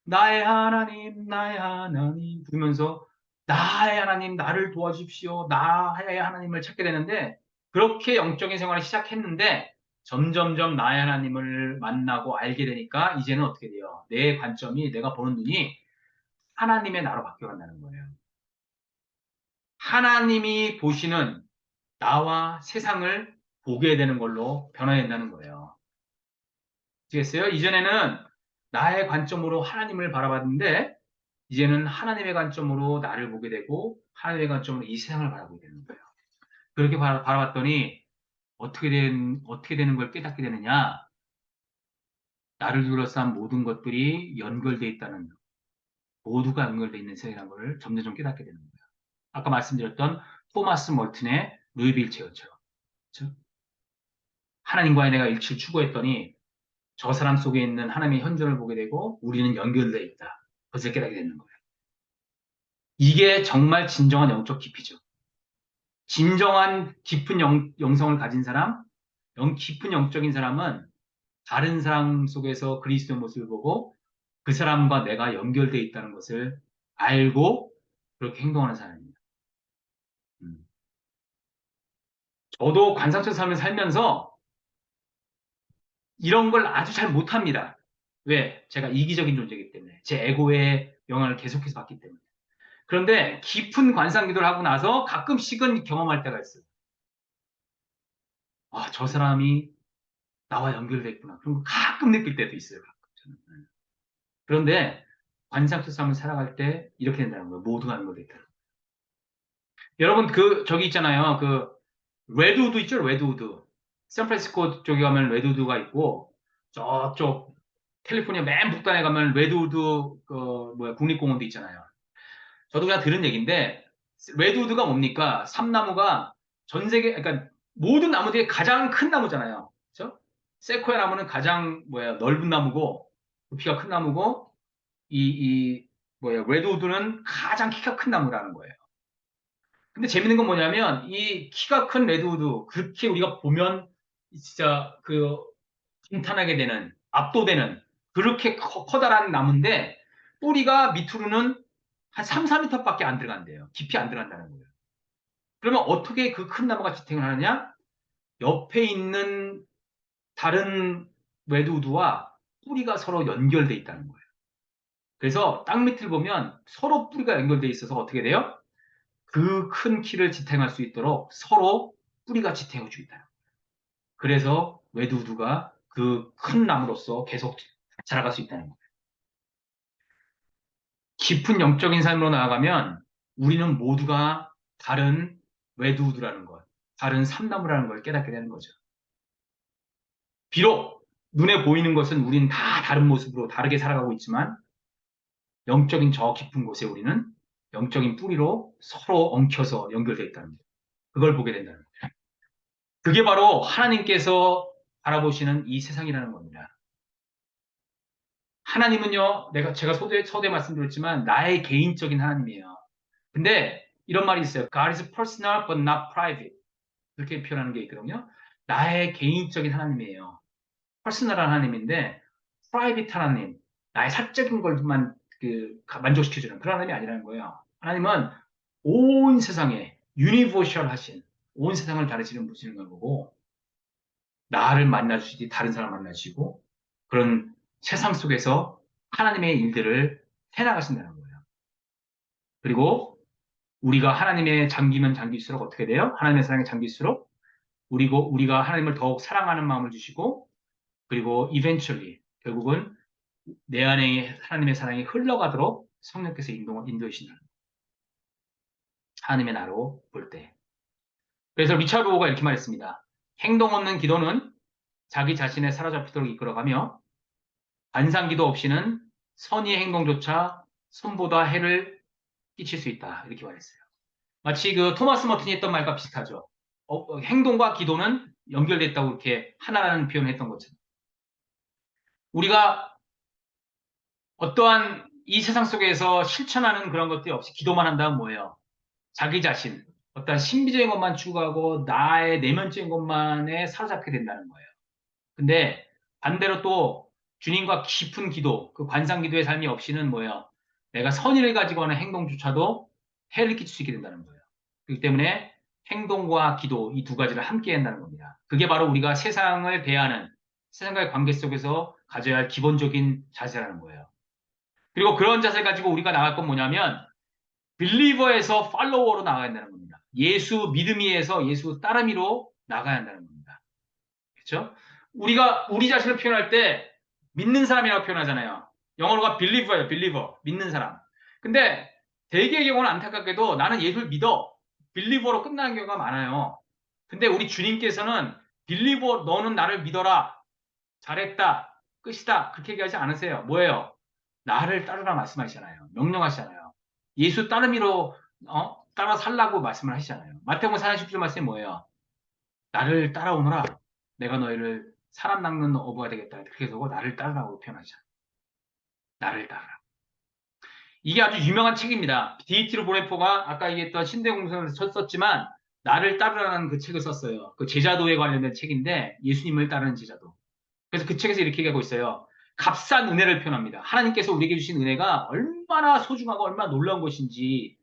나의 하나님 부르면서 나의 하나님 나를 도와주십시오. 나의 하나님을 찾게 되는데 그렇게 영적인 생활을 시작했는데 점점점 나의 하나님을 만나고 알게 되니까 이제는 어떻게 돼요? 내 관점이 내가 보는 눈이 하나님의 나로 바뀌어간다는 거예요. 하나님이 보시는 나와 세상을 보게 되는 걸로 변화된다는 거예요. 아시겠어요? 이전에는 나의 관점으로 하나님을 바라봤는데 이제는 하나님의 관점으로 나를 보게 되고 하나님의 관점으로 이 세상을 바라보게 되는 거예요. 그렇게 바라봤더니 어떻게 되는 걸 깨닫게 되느냐? 나를 둘러싼 모든 것들이 연결되어 있다는 모두가 연결되어 있는 세상이라는 걸 점점 깨닫게 되는 거예요. 아까 말씀드렸던 토마스 멀튼의 루이빌체어처럼 그렇죠? 하나님과의 내가 일치를 추구했더니 저 사람 속에 있는 하나님의 현존을 보게 되고 우리는 연결되어 있다. 그것을 깨닫게 되는 거예요. 이게 정말 진정한 영적 깊이죠. 진정한 깊은 영성을 가진 사람, 깊은 영적인 사람은 다른 사람 속에서 그리스도의 모습을 보고 그 사람과 내가 연결되어 있다는 것을 알고 그렇게 행동하는 사람입니다. 음. 저도 관상적 삶을 살면서 이런 걸 아주 잘 못합니다. 왜? 제가 이기적인 존재이기 때문에. 제 에고의 영향을 계속해서 받기 때문에. 그런데 깊은 관상 기도를 하고 나서 가끔씩은 경험할 때가 있어요. 아, 저 사람이 나와 연결돼 있구나. 그런 거 가끔 느낄 때도 있어요. 가끔 저는. 그런데 관상적 삶을 살아갈 때 이렇게 된다는 거예요. 모두가 연결돼 있다. 여러분 저기 있잖아요. 그 레드우드 있죠? 레드우드. 샌프란시스코 쪽에 가면 레드우드가 있고 저쪽 캘리포니아 맨 북단에 가면 레드우드 국립공원도 있잖아요. 저도 그냥 들은 얘기인데 레드우드가 뭡니까? 삼나무가 전 세계 그러니까 모든 나무 중에 가장 큰 나무잖아요. 그렇죠? 세코야 나무는 가장 넓은 나무고 부피가 큰 나무고 이 레드우드는 가장 키가 큰 나무라는 거예요. 근데 재밌는 건 뭐냐면 이 키가 큰 레드우드 그렇게 우리가 보면 진짜 그 감탄하게 되는 압도되는 그렇게 커다란 나무인데 뿌리가 밑으로는 한 3, 4m밖에 안 들어간대요. 깊이 안 들어간다는 거예요. 그러면 어떻게 그 큰 나무가 지탱을 하느냐? 옆에 있는 다른 레드우드와 뿌리가 서로 연결돼 있다는 거예요. 그래서 땅 밑을 보면 서로 뿌리가 연결돼 있어서 어떻게 돼요? 그 큰 키를 지탱할 수 있도록 서로 뿌리가 지탱해 주고 있다. 그래서 레드우드가 그 큰 나무로서 계속 자라갈 수 있다는 거예요. 깊은 영적인 삶으로 나아가면 우리는 모두가 다른 레드우드라는 것, 다른 삼나무라는 걸 깨닫게 되는 거죠. 비록 눈에 보이는 것은 우리는 다 다른 모습으로 다르게 살아가고 있지만 영적인 저 깊은 곳에 우리는 영적인 뿌리로 서로 엉켜서 연결되어 있다는 거예요. 그걸 보게 된다는 거예요. 그게 바로 하나님께서 바라보시는 이 세상이라는 겁니다. 하나님은요, 제가 서두에 말씀드렸지만 나의 개인적인 하나님이에요. 근데 이런 말이 있어요. God is personal but not private. 이렇게 표현하는 게 있거든요. 나의 개인적인 하나님이에요. 퍼스널한 하나님인데 프라이빗 하나님, 나의 사적인 걸만 만족시켜주는 그런 하나님이 아니라는 거예요. 하나님은 온 세상에 유니버셜 하신 온 세상을 다루시는 분이신 거고 나를 만나주시지 다른 사람 만나시고 그런 세상 속에서 하나님의 일들을 해나가신다는 거예요. 그리고 우리가 하나님의 잠기면 잠길수록 어떻게 돼요? 하나님의 사랑에 잠길수록 우리가 하나님을 더욱 사랑하는 마음을 주시고, 그리고 eventually 결국은 내 안에 하나님의 사랑이 흘러가도록 성령께서 인도해 주신다는 거예요. 하나님의 나로 볼 때. 그래서 리차드 오가 이렇게 말했습니다. 행동 없는 기도는 자기 자신에 사로잡히도록 이끌어가며 반상기도 없이는 선의의 행동조차 선보다 해를 끼칠 수 있다. 이렇게 말했어요. 마치 그 토마스 머튼이 했던 말과 비슷하죠. 행동과 기도는 연결됐다고 이렇게 하나라는 표현을 했던 것처럼. 우리가 어떠한 이 세상 속에서 실천하는 그런 것들이 없이 기도만 한다면 뭐예요? 자기 자신, 어떤 신비적인 것만 추구하고 나의 내면적인 것만에 사로잡게 된다는 거예요. 근데 반대로 또 주님과 깊은 기도, 그 관상 기도의 삶이 없이는 뭐예요? 내가 선의를 가지고 하는 행동조차도 해를 끼칠 수 있게 된다는 거예요. 그렇기 때문에 행동과 기도 이 두 가지를 함께 한다는 겁니다. 그게 바로 우리가 세상을 대하는 세상과의 관계 속에서 가져야 할 기본적인 자세라는 거예요. 그리고 그런 자세를 가지고 우리가 나갈 건 뭐냐면 빌리버에서 팔로워로 나가야 한다는 겁니다. 예수 믿음이에서 예수 따름이로 나가야 한다는 겁니다. 그렇죠? 우리가 우리 자신을 표현할 때 믿는 사람이라고 표현하잖아요. 영어로가 believer예요. believer. 믿는 사람. 근데 대개의 경우는 안타깝게도 나는 예수를 믿어. believer로 끝나는 경우가 많아요. 근데 우리 주님께서는 believer 너는 나를 믿어라. 잘했다. 끝이다. 그렇게 얘기하지 않으세요. 뭐예요? 나를 따르라 말씀하시잖아요. 명령하시잖아요. 예수 따름이로 따라 살라고 말씀을 하시잖아요. 마태복음 4장 10절 말씀이 뭐예요? 나를 따라오너라. 내가 너희를 사람 낚는 어부가 되겠다. 그렇게 해서 나를 따르라고 표현하죠. 나를 따르라. 이게 아주 유명한 책입니다. 디이트로 보네포가 아까 얘기했던 신대공성에서 썼지만 나를 따르라는 그 책을 썼어요. 그 제자도에 관련된 책인데 예수님을 따르는 제자도. 그래서 그 책에서 이렇게 얘기하고 있어요. 값싼 은혜를 표현합니다. 하나님께서 우리에게 주신 은혜가 얼마나 소중하고 얼마나 놀라운 것인지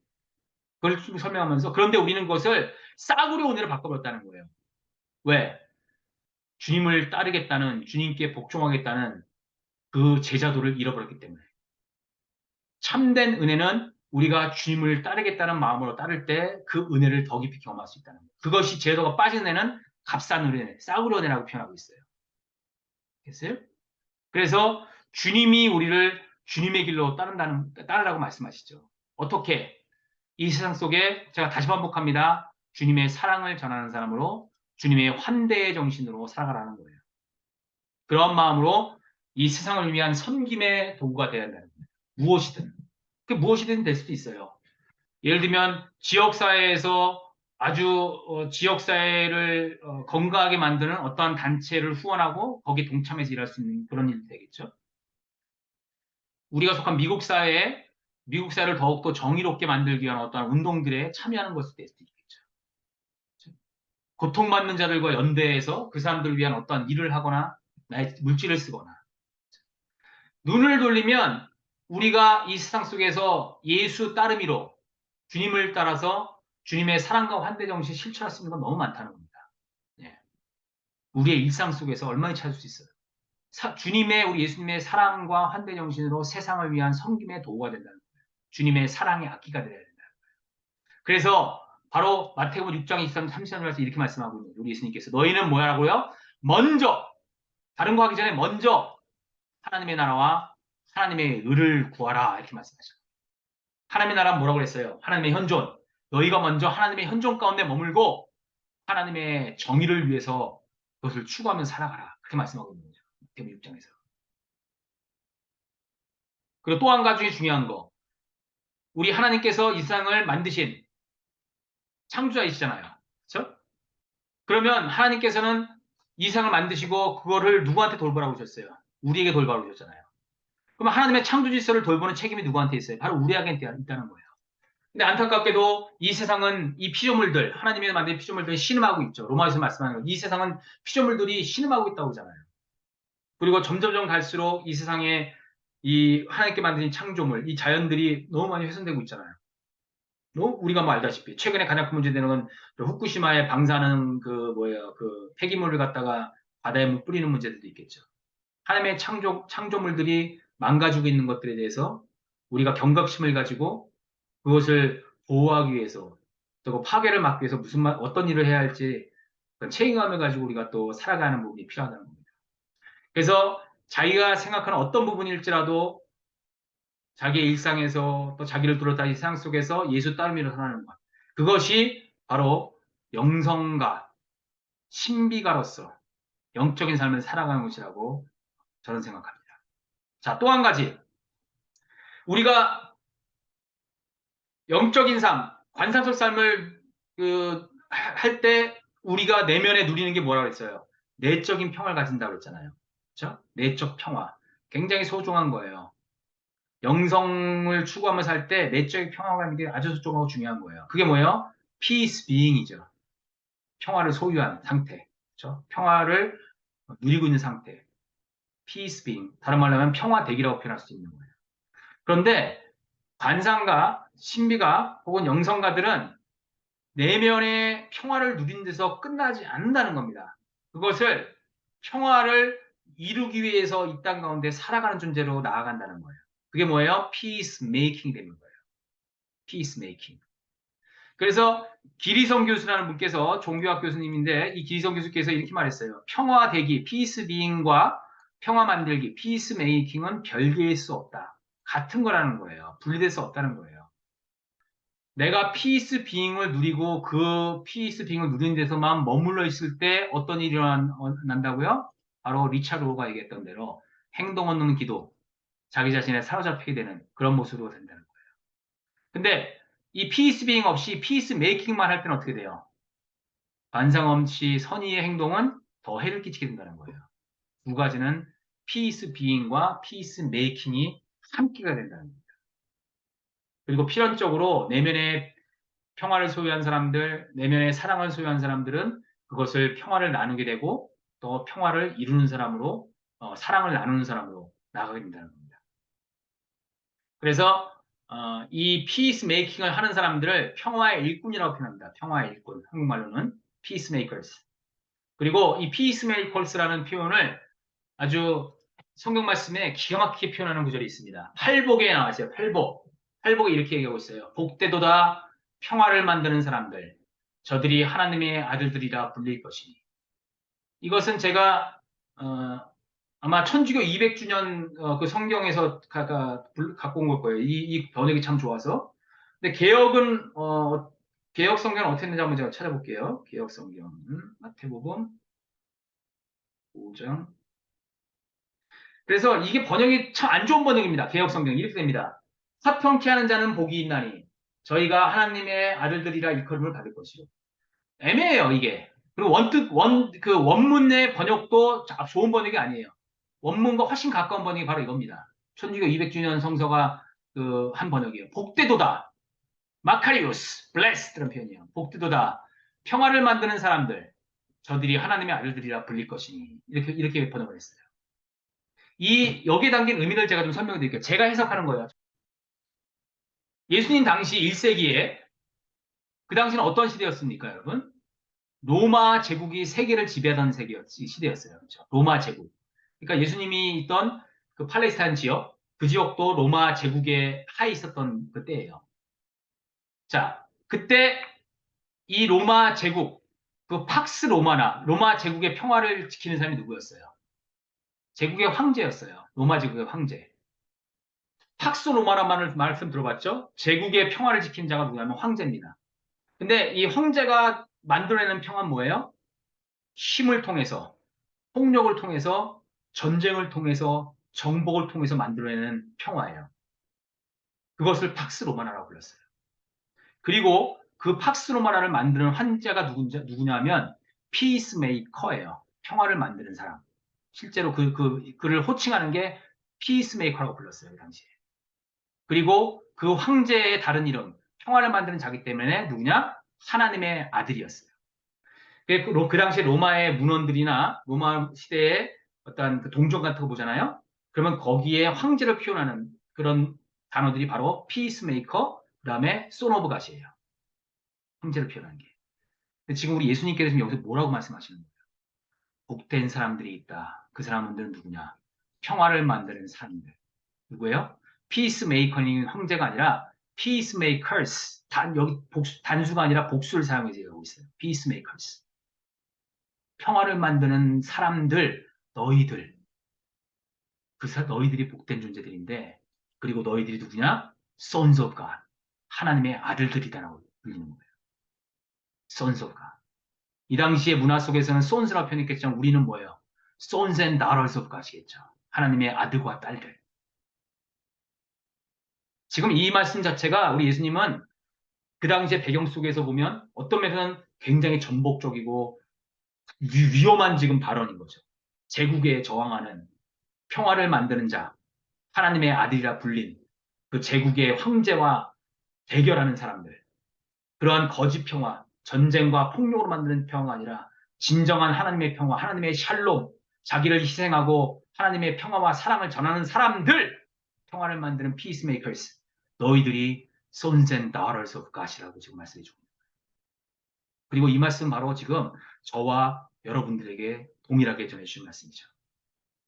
그걸 설명하면서 그런데 우리는 그것을 싸구려 은혜로 바꿔버렸다는 거예요. 왜? 주님을 따르겠다는 주님께 복종하겠다는 그 제자도를 잃어버렸기 때문에 참된 은혜는 우리가 주님을 따르겠다는 마음으로 따를 때 그 은혜를 더 깊이 경험할 수 있다는 거예요. 그것이 제도가 빠진 은혜는 값싼 은혜, 싸구려 은혜라고 표현하고 있어요. 됐어요? 그래서 주님이 우리를 주님의 길로 따르라고 말씀하시죠. 어떻게? 이 세상 속에 제가 다시 반복합니다. 주님의 사랑을 전하는 사람으로 주님의 환대의 정신으로 살아가라는 거예요. 그런 마음으로 이 세상을 위한 섬김의 도구가 되어야 한다는 거예요. 무엇이든. 그 무엇이든 될 수도 있어요. 예를 들면 지역사회에서 아주 지역사회를 건강하게 만드는 어떠한 단체를 후원하고 거기에 동참해서 일할 수 있는 그런 일이 되겠죠. 우리가 속한 미국 사회에 미국 사회를 더욱더 정의롭게 만들기 위한 어떠한 운동들에 참여하는 것일 수도 있겠죠. 고통받는 자들과 연대해서 그 사람들을 위한 어떠한 일을 하거나 나의 물질을 쓰거나 눈을 돌리면 우리가 이 세상 속에서 예수 따르미로 주님을 따라서 주님의 사랑과 환대 정신 실천할 수 있는 건 너무 많다는 겁니다. 예. 우리의 일상 속에서 얼마나 찾을 수 있어요. 우리 예수님의 사랑과 환대 정신으로 세상을 위한 섬김의 도구가 된다는 거예요. 주님의 사랑의 악기가 되어야 된다. 그래서 바로 마태복음 6장 23, 33절에서 이렇게 말씀하고 있는 우리 예수님께서 너희는 뭐라고요? 먼저 다른 거 하기 전에 먼저 하나님의 나라와 하나님의 의를 구하라 이렇게 말씀하셨어요. 하나님의 나라는 뭐라고 그랬어요? 하나님의 현존. 너희가 먼저 하나님의 현존 가운데 머물고 하나님의 정의를 위해서 그것을 추구하며 살아가라. 그렇게 말씀하고 있는 거죠. 마태복음 6장에서. 그리고 또 한 가지 중요한 거. 우리 하나님께서 이 세상을 만드신 창조자이시잖아요. 그렇죠? 그러면 하나님께서는 이 세상을 만드시고 그거를 누구한테 돌보라고 주셨어요? 우리에게 돌보라고 주셨잖아요. 그럼 하나님의 창조 질서를 돌보는 책임이 누구한테 있어요? 바로 우리에게 있다는 거예요. 근데 안타깝게도 이 세상은 이 피조물들, 하나님이 만든 피조물들이 신음하고 있죠. 로마에서 말씀하는 거. 이 세상은 피조물들이 신음하고 있다고 하잖아요. 그리고 점점점 갈수록 이 세상에 이 하나님께 만든 창조물, 이 자연들이 너무 많이 훼손되고 있잖아요. 우리가 뭐 알다시피 최근에 가장 큰 문제되는 건 후쿠시마에 방사능 그 폐기물을 갖다가 바다에 뿌리는 문제들도 있겠죠. 하나님의 창조물들이 망가지고 있는 것들에 대해서 우리가 경각심을 가지고 그것을 보호하기 위해서 또 파괴를 막기 위해서 어떤 일을 해야 할지 그런 책임감을 가지고 우리가 또 살아가는 부분이 필요하다는 겁니다. 그래서 자기가 생각하는 어떤 부분일지라도 자기의 일상에서 또 자기를 둘러싸인 세상 속에서 예수 따르미로 살아가는 것. 그것이 바로 영성가, 신비가로서 영적인 삶을 살아가는 것이라고 저는 생각합니다. 자, 또 한 가지. 우리가 영적인 삶, 관상적 삶을 할 때 우리가 내면에 누리는 게 뭐라고 했어요? 내적인 평화를 가진다고 했잖아요. 그렇죠? 내적 평화. 굉장히 소중한 거예요. 영성을 추구하면서 살 때 내적인 평화가 있는 게 아주 소중하고 중요한 거예요. 그게 뭐예요? peace being이죠. 평화를 소유한 상태. 그렇죠? 평화를 누리고 있는 상태. peace being. 다른 말로 하면 평화대기라고 표현할 수 있는 거예요. 그런데 관상가, 신비가 혹은 영성가들은 내면의 평화를 누린 데서 끝나지 않는다는 겁니다. 그것을 평화를 이루기 위해서 이 땅 가운데 살아가는 존재로 나아간다는 거예요. 그게 뭐예요? peace making 되는 거예요. peace making. 그래서 기리성 교수라는 분께서 종교학 교수님인데 이 기리성 교수께서 이렇게 말했어요. 평화 대기, peace being과 평화 만들기, peace making은 별개일 수 없다. 같은 거라는 거예요. 분리될 수 없다는 거예요. 내가 피스 빙을 누리고 그 피스 빙을 누리는 데서만 머물러 있을 때 어떤 일이 난다고요? 바로 리차드 로가 얘기했던 대로 행동 없는 기도, 자기 자신에 사로잡히게 되는 그런 모습으로 된다는 거예요. 근데 이 피스 빙 없이 피스 메이킹만 할 때는 어떻게 돼요? 반상 없이 선의의 행동은 더 해를 끼치게 된다는 거예요. 두 가지는 피스 빙과 피스 메이킹이 함께가 된다는 거예요. 그리고 필연적으로 내면의 평화를 소유한 사람들, 내면의 사랑을 소유한 사람들은 그것을 평화를 나누게 되고 또 평화를 이루는 사람으로 사랑을 나누는 사람으로 나아가게 된다는 겁니다. 그래서 이 피스 메이킹을 하는 사람들을 평화의 일꾼이라고 표현합니다. 평화의 일꾼. 한국말로는 피스 메이커스. 그리고 이 피스 메이커스라는 표현을 아주 성경 말씀에 기가 막히게 표현하는 구절이 있습니다. 팔복에 나와 있어요. 팔복. 팔복에 이렇게 얘기하고 있어요. 복되도다 평화를 만드는 사람들. 저들이 하나님의 아들들이라 불릴 것이니. 이것은 제가 아마 천주교 200주년 그 성경에서 갖고 온 걸 거예요. 이 번역이 참 좋아서. 근데 개혁 성경은 어떻게 했는지 한번 제가 찾아볼게요. 개혁 성경은 마태복음 5장. 그래서 이게 번역이 참 안 좋은 번역입니다. 개혁 성경 이렇게 됩니다. 화평케 하는 자는 복이 있나니 저희가 하나님의 아들들이라 일컬음을 받을 것이요. 애매해요 이게. 그리고 그 원문의 번역도 좋은 번역이 아니에요. 원문과 훨씬 가까운 번역이 바로 이겁니다. 천주교 200주년 성서가 그 한 번역이에요. 복되도다. 마카리우스, 블레스드라는 표현이에요. 복되도다. 평화를 만드는 사람들. 저들이 하나님의 아들들이라 불릴 것이니. 이렇게 번역을 했어요. 여기에 담긴 의미를 제가 좀 설명해 드릴게요. 제가 해석하는 거예요. 예수님 당시 1세기에 그 당시는 어떤 시대였습니까, 여러분? 로마 제국이 세계를 지배하던 시대였어요. 그렇죠? 로마 제국. 그러니까 예수님이 있던 그 팔레스타인 지역, 그 지역도 로마 제국의 하에 있었던 그때예요. 자, 그때 이 로마 제국, 그 팍스 로마나 로마 제국의 평화를 지키는 사람이 누구였어요? 제국의 황제였어요. 로마 제국의 황제. 팍스 로마라는 말씀 들어봤죠? 제국의 평화를 지킨 자가 누구냐면 황제입니다. 근데 이 황제가 만들어내는 평화는 뭐예요? 힘을 통해서, 폭력을 통해서, 전쟁을 통해서, 정복을 통해서 만들어내는 평화예요. 그것을 팍스 로마나라고 불렀어요. 그리고 그 팍스 로마나를 만드는 황제가 누구냐면 피스메이커예요. 평화를 만드는 사람. 실제로 그를 호칭하는 게 피스메이커라고 불렀어요. 그 당시에. 그리고 그 황제의 다른 이름, 평화를 만드는 자기 때문에 누구냐? 하나님의 아들이었어요. 그 당시에 로마의 문헌들이나 로마 시대의 어떤 그 동정 같은 거 보잖아요. 그러면 거기에 황제를 표현하는 그런 단어들이 바로 피스메이커, 그 다음에 손 오브 갓이에요. 황제를 표현하는 게. 근데 지금 우리 예수님께서 여기서 뭐라고 말씀하시는 거예요? 복된 사람들이 있다. 그 사람들은 누구냐? 평화를 만드는 사람들. 누구예요? 피스메이커인 형제가 아니라 peacemakers. 여기 단수가 아니라 복수를 사용해서 얘기하고 있어요. peacemakers. 평화를 만드는 사람들, 너희들. 너희들이 복된 존재들인데, 그리고 너희들이 누구냐? Sons of God. 하나님의 아들들이다라고 불리는 거예요. Sons of God. 이 당시의 문화 속에서는 Sons라고 표현했겠지만 우리는 뭐예요? Sons and daughters of God이겠죠. 하나님의 아들과 딸들. 지금 이 말씀 자체가 우리 예수님은 그 당시의 배경 속에서 보면 어떤 면에서는 굉장히 전복적이고 위험한 지금 발언인 거죠. 제국에 저항하는 평화를 만드는 자, 하나님의 아들이라 불린 그 제국의 황제와 대결하는 사람들, 그러한 거짓 평화, 전쟁과 폭력으로 만드는 평화가 아니라 진정한 하나님의 평화, 하나님의 샬롬, 자기를 희생하고 하나님의 평화와 사랑을 전하는 사람들, 평화를 만드는 peacemakers, 너희들이 sons and daughters of God이라고 지금 말씀해 주고 있습니다. 그리고 이 말씀 바로 지금 저와 여러분들에게 동일하게 전해주신 말씀이죠.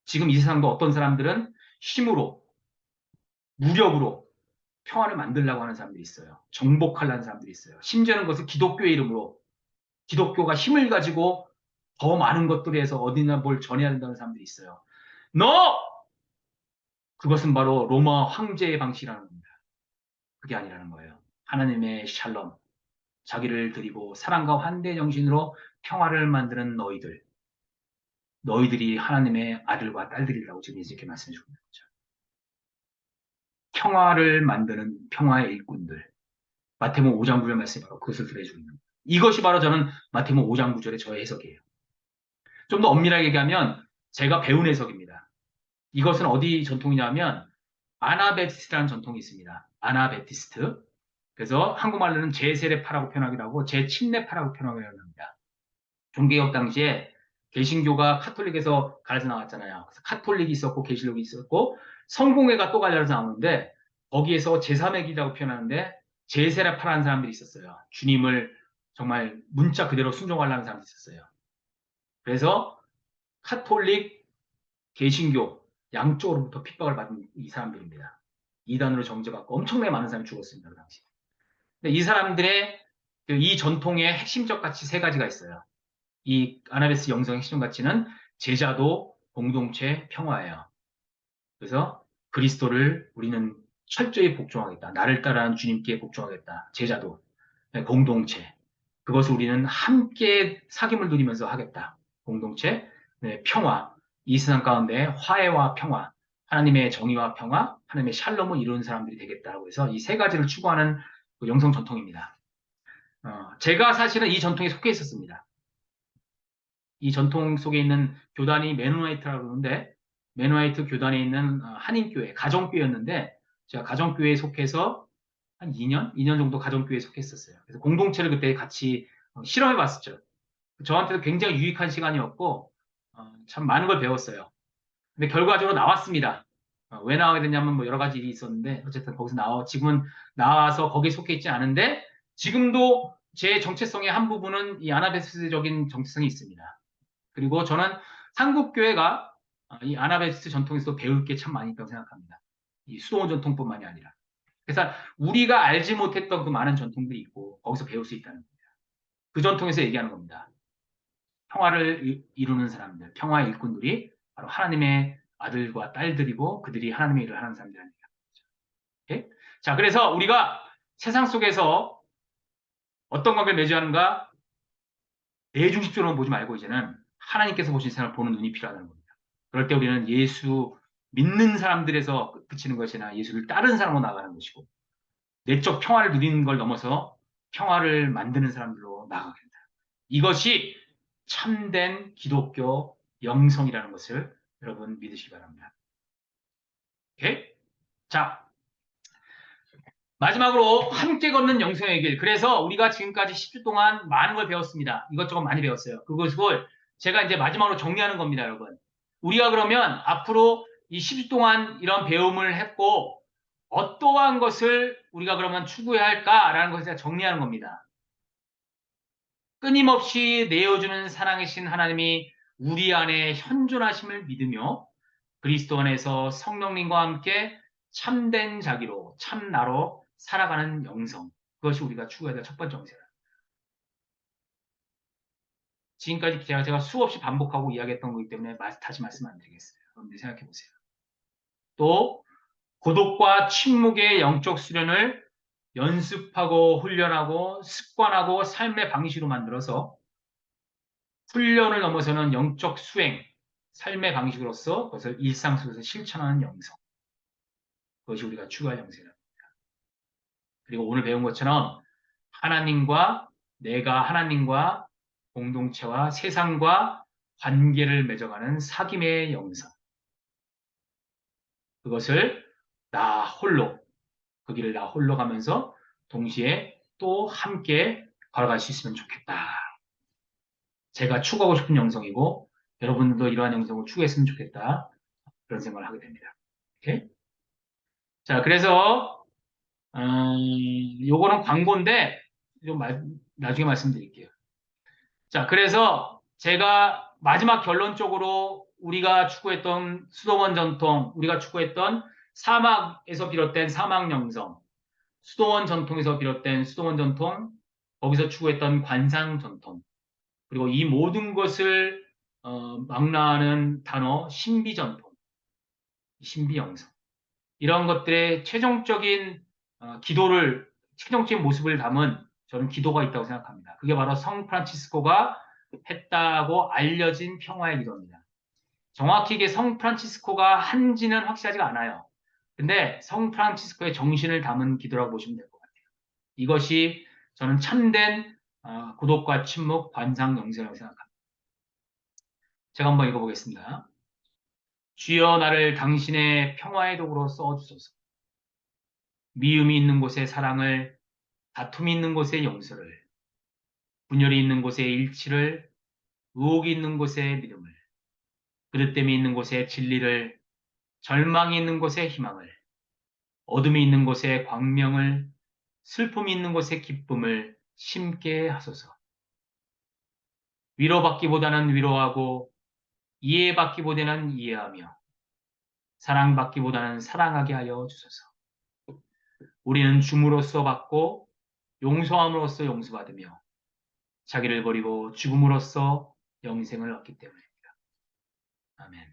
지금 이 세상도 어떤 사람들은 힘으로, 무력으로 평화를 만들려고 하는 사람들이 있어요. 정복하려는 사람들이 있어요. 심지어는 그것을 기독교의 이름으로, 기독교가 힘을 가지고 더 많은 것들에 해서 어디나 뭘 전해야 된다는 사람들이 있어요. No! 그것은 바로 로마 황제의 방식이라는 겁니다. 그게 아니라는 거예요. 하나님의 샬롬, 자기를 드리고 사랑과 환대의 정신으로 평화를 만드는 너희들, 너희들이 하나님의 아들과 딸들이라고 지금 이렇게 말씀해 주고 있는 거죠. 평화를 만드는 평화의 일꾼들. 마태복음 5장 9절 말씀이 바로 그것을 들어주고 있는 거예요. 이것이 바로 저는 마태복음 5장 9절의 저의 해석이에요. 좀 더 엄밀하게 얘기하면 제가 배운 해석입니다. 이것은 어디 전통이냐면 아나베티스트라는 전통이 있습니다. 아나베티스트. 그래서 한국말로는 제세례파라고 표현하기도 하고 제침례파라고 표현하기도 합니다. 종교개혁 당시에 개신교가 카톨릭에서 갈려서 나왔잖아요. 그래서 카톨릭이 있었고 개신교가 있었고 성공회가 또 갈려서 나오는데 거기에서 제3의길이라고 표현하는데 제세례파라는 사람들이 있었어요. 주님을 정말 문자 그대로 순종하려는 사람들이 있었어요. 그래서 카톨릭, 개신교 양쪽으로부터 핍박을 받은 이 사람들입니다. 이단으로 정죄받고 엄청나게 많은 사람이 죽었습니다. 그 당시. 근데 이 사람들의 이 전통의 핵심적 가치 세 가지가 있어요. 이 아나베스 영성의 핵심 가치는 제자도, 공동체, 평화예요. 그래서 그리스도를 우리는 철저히 복종하겠다. 나를 따르는 주님께 복종하겠다. 제자도, 공동체. 그것을 우리는 함께 사귐을 누리면서 하겠다. 공동체, 평화. 이 세상 가운데 화해와 평화, 하나님의 정의와 평화, 하나님의 샬롬을 이루는 사람들이 되겠다고 해서 이 세 가지를 추구하는 그 영성 전통입니다. 제가 사실은 이 전통에 속해 있었습니다. 이 전통 속에 있는 교단이 메노나이트라고 그러는데 메노나이트 교단에 있는 한인교회, 가정교회였는데 제가 가정교회에 속해서 한 2년 정도 가정교회에 속했었어요. 그래서 공동체를 그때 같이 실험해 봤었죠. 저한테도 굉장히 유익한 시간이었고 참 많은 걸 배웠어요. 근데 결과적으로 나왔습니다. 왜 나오게 됐냐면 뭐 여러 가지 일이 있었는데 어쨌든 거기서 지금은 나와서 거기에 속해 있지 않은데 지금도 제 정체성의 한 부분은 이 아나베스적인 정체성이 있습니다. 그리고 저는 한국교회가 이 아나베스트 전통에서 배울 게 참 많이 있다고 생각합니다. 이 수도원 전통뿐만이 아니라. 그래서 우리가 알지 못했던 그 많은 전통들이 있고 거기서 배울 수 있다는 겁니다. 그 전통에서 얘기하는 겁니다. 평화를 이루는 사람들, 평화의 일꾼들이 바로 하나님의 아들과 딸들이고 그들이 하나님의 일을 하는 사람들이 아닙니다. 오케이? 자, 그래서 우리가 세상 속에서 어떤 관계를 맺어야 하는가? 내 중심적으로 보지 말고 이제는 하나님께서 보신 세상을 보는 눈이 필요하다는 겁니다. 그럴 때 우리는 예수 믿는 사람들에서 그치는 것이 아니라 예수를 따르는 사람으로 나가는 것이고 내적 평화를 누리는 걸 넘어서 평화를 만드는 사람들로 나가게 된다. 이것이 참된 기독교 영성이라는 것을 여러분 믿으시기 바랍니다. 오케이? 자, 마지막으로 함께 걷는 영성의 길. 그래서 우리가 지금까지 10주 동안 많은 걸 배웠습니다. 이것저것 많이 배웠어요. 그것을 제가 이제 마지막으로 정리하는 겁니다, 여러분. 우리가 그러면 앞으로 이 10주 동안 이런 배움을 했고 어떠한 것을 우리가 그러면 추구해야 할까라는 것을 제가 정리하는 겁니다. 끊임없이 내어주는 사랑이신 하나님이 우리 안에 현존하심을 믿으며 그리스도 안에서 성령님과 함께 참된 자기로, 참나로 살아가는 영성. 그것이 우리가 추구해야 될 첫 번째 영성이다. 지금까지 제가 수없이 반복하고 이야기했던 거기 때문에 다시 말씀 안 드리겠어요. 여러분들 생각해 보세요. 또 고독과 침묵의 영적 수련을 연습하고 훈련하고 습관하고 삶의 방식으로 만들어서 훈련을 넘어서는 영적 수행, 삶의 방식으로서 그것을 일상 속에서 실천하는 영성. 그것이 우리가 추구할 영성이다. 그리고 오늘 배운 것처럼 내가 하나님과 공동체와 세상과 관계를 맺어가는 사귐의 영성. 그것을 나 홀로, 그 길을 나 홀로 가면서 동시에 또 함께 걸어갈 수 있으면 좋겠다. 제가 추구하고 싶은 영성이고 여러분들도 이러한 영성을 추구했으면 좋겠다. 그런 생각을 하게 됩니다. 오케이? 자, 그래서 요거는 광고인데 좀 나중에 말씀드릴게요. 자, 그래서 제가 마지막 결론적으로 우리가 추구했던 수도원 전통, 우리가 추구했던 사막에서 비롯된 사막 영성, 수도원 전통에서 비롯된 수도원 전통, 거기서 추구했던 관상 전통, 그리고 이 모든 것을 망라하는 단어 신비 전통, 신비 영성. 이런 것들의 최종적인 모습을 담은 저는 기도가 있다고 생각합니다. 그게 바로 성 프란치스코가 했다고 알려진 평화의 기도입니다. 정확히 이게 성 프란치스코가 한지는 확실하지가 않아요. 근데 성 프란치스코의 정신을 담은 기도라고 보시면 될 것 같아요. 이것이 저는 참된 고독과 침묵, 관상, 영생이라고 생각합니다. 제가 한번 읽어보겠습니다. 주여 나를 당신의 평화의 도구로 써주소서. 미움이 있는 곳에 사랑을, 다툼이 있는 곳에 용서를, 분열이 있는 곳에 일치를, 의혹이 있는 곳에 믿음을, 그릇됨이 있는 곳에 진리를, 절망이 있는 곳에 희망을, 어둠이 있는 곳에 광명을, 슬픔이 있는 곳에 기쁨을 심게 하소서. 위로받기보다는 위로하고 이해받기보다는 이해하며 사랑받기보다는 사랑하게 하여 주소서. 우리는 줌으로써 받고 용서함으로써 용서받으며 자기를 버리고 죽음으로써 영생을 얻기 때문입니다. 아멘.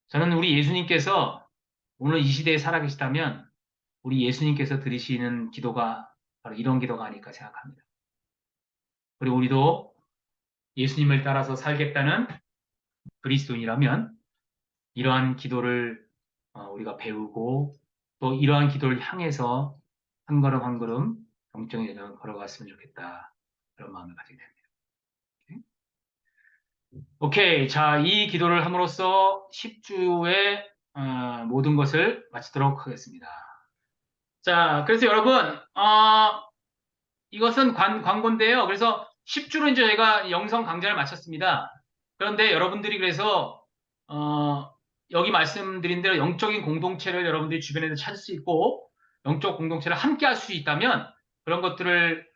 저는 우리 예수님께서 오늘 이 시대에 살아계시다면 우리 예수님께서 드리시는 기도가 바로 이런 기도가 아닐까 생각합니다. 그리고 우리도 예수님을 따라서 살겠다는 그리스도인이라면 이러한 기도를 우리가 배우고 또 이러한 기도를 향해서 한 걸음 한 걸음 영적인 여정을 걸어갔으면 좋겠다. 그런 마음을 가지게 됩니다. 오케이. 자, 이 기도를 함으로써 10주의 모든 것을 마치도록 하겠습니다. 자, 그래서 여러분, 이것은 광고인데요. 그래서 10주로 이제 저희가 영성 강좌를 마쳤습니다. 그런데 여러분들이 그래서, 여기 말씀드린 대로 영적인 공동체를 여러분들이 주변에서 찾을 수 있고, 영적 공동체를 함께 할 수 있다면, 그런 것들을,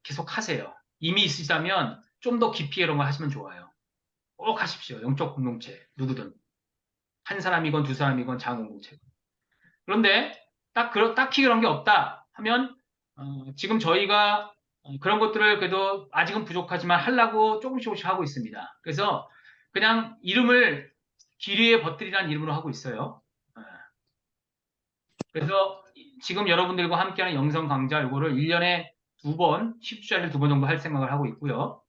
계속 하세요. 이미 있으시다면, 좀 더 깊이 이런 걸 하시면 좋아요. 꼭 하십시오. 영적 공동체. 누구든. 한 사람이건 두 사람이건 작은 공동체. 그런데, 딱히 그런 게 없다 하면, 지금 저희가 그런 것들을 그래도 아직은 부족하지만 하려고 조금씩 하고 있습니다. 그래서 그냥 이름을 기류의 벗들이라는 이름으로 하고 있어요. 그래서 지금 여러분들과 함께하는 영성 강좌 이거를 1년에 2번, 10주짜리를 2번 정도 할 생각을 하고 있고요.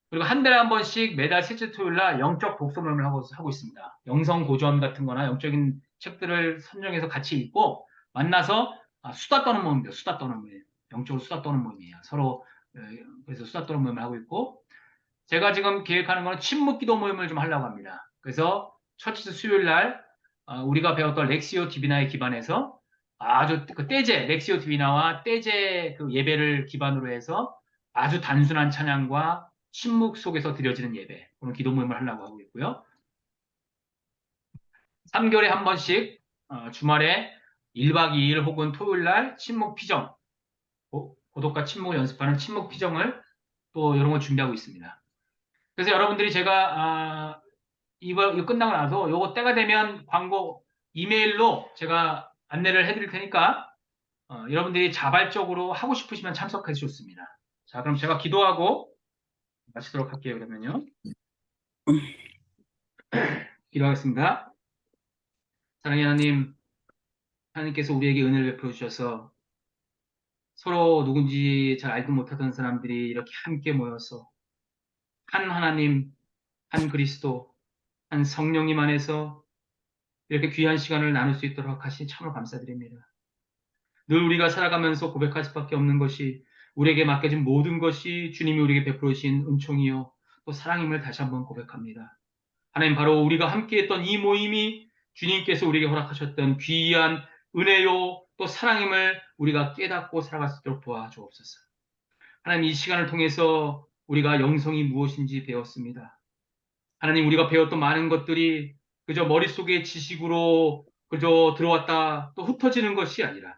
그리고 한 달에 한 번씩 매달 셋째 토요일 날 영적 독서 모임을 하고 있습니다. 영성 고전 같은 거나 영적인 책들을 선정해서 같이 읽고 만나서 수다 떠는 모임이에요. 수다 떠는 모임. 영적으로 수다 떠는 모임이에요. 서로 그래서 수다 떠는 모임을 하고 있고 제가 지금 계획하는 거는 침묵 기도 모임을 좀 하려고 합니다. 그래서 첫 주 수요일 날 우리가 배웠던 렉시오 디비나에 기반해서 아주 그 떼제 렉시오 디비나와 떼제 그 예배를 기반으로 해서 아주 단순한 찬양과 침묵 속에서 드려지는 예배 오늘 기도 모임을 하려고 하고 있고요. 3개월에 한 번씩 주말에 1박 2일 혹은 토요일 날 침묵 피정 고독과 침묵을 연습하는 침묵 피정을 또 이런 걸 준비하고 있습니다. 그래서 여러분들이 제가 이거 끝나고 나서 요거 때가 되면 광고 이메일로 제가 안내를 해드릴 테니까 여러분들이 자발적으로 하고 싶으시면 참석해 주셨습니다. 자, 그럼 제가 기도하고 마치도록 할게요. 그러면요. 기도하겠습니다. 사랑의 하나님, 하나님께서 우리에게 은혜를 베풀어 주셔서 서로 누군지 잘 알지 못하던 사람들이 이렇게 함께 모여서 한 하나님, 한 그리스도, 한 성령님 안에서 이렇게 귀한 시간을 나눌 수 있도록 하시니 참으로 감사드립니다. 늘 우리가 살아가면서 고백할 수밖에 없는 것이 우리에게 맡겨진 모든 것이 주님이 우리에게 베풀어 주신 은총이요 또 사랑임을 다시 한번 고백합니다. 하나님, 바로 우리가 함께했던 이 모임이 주님께서 우리에게 허락하셨던 귀한 은혜요 또 사랑임을 우리가 깨닫고 살아갈 수 있도록 도와주옵소서. 하나님, 이 시간을 통해서 우리가 영성이 무엇인지 배웠습니다. 하나님, 우리가 배웠던 많은 것들이 그저 머릿속의 지식으로 그저 들어왔다 또 흩어지는 것이 아니라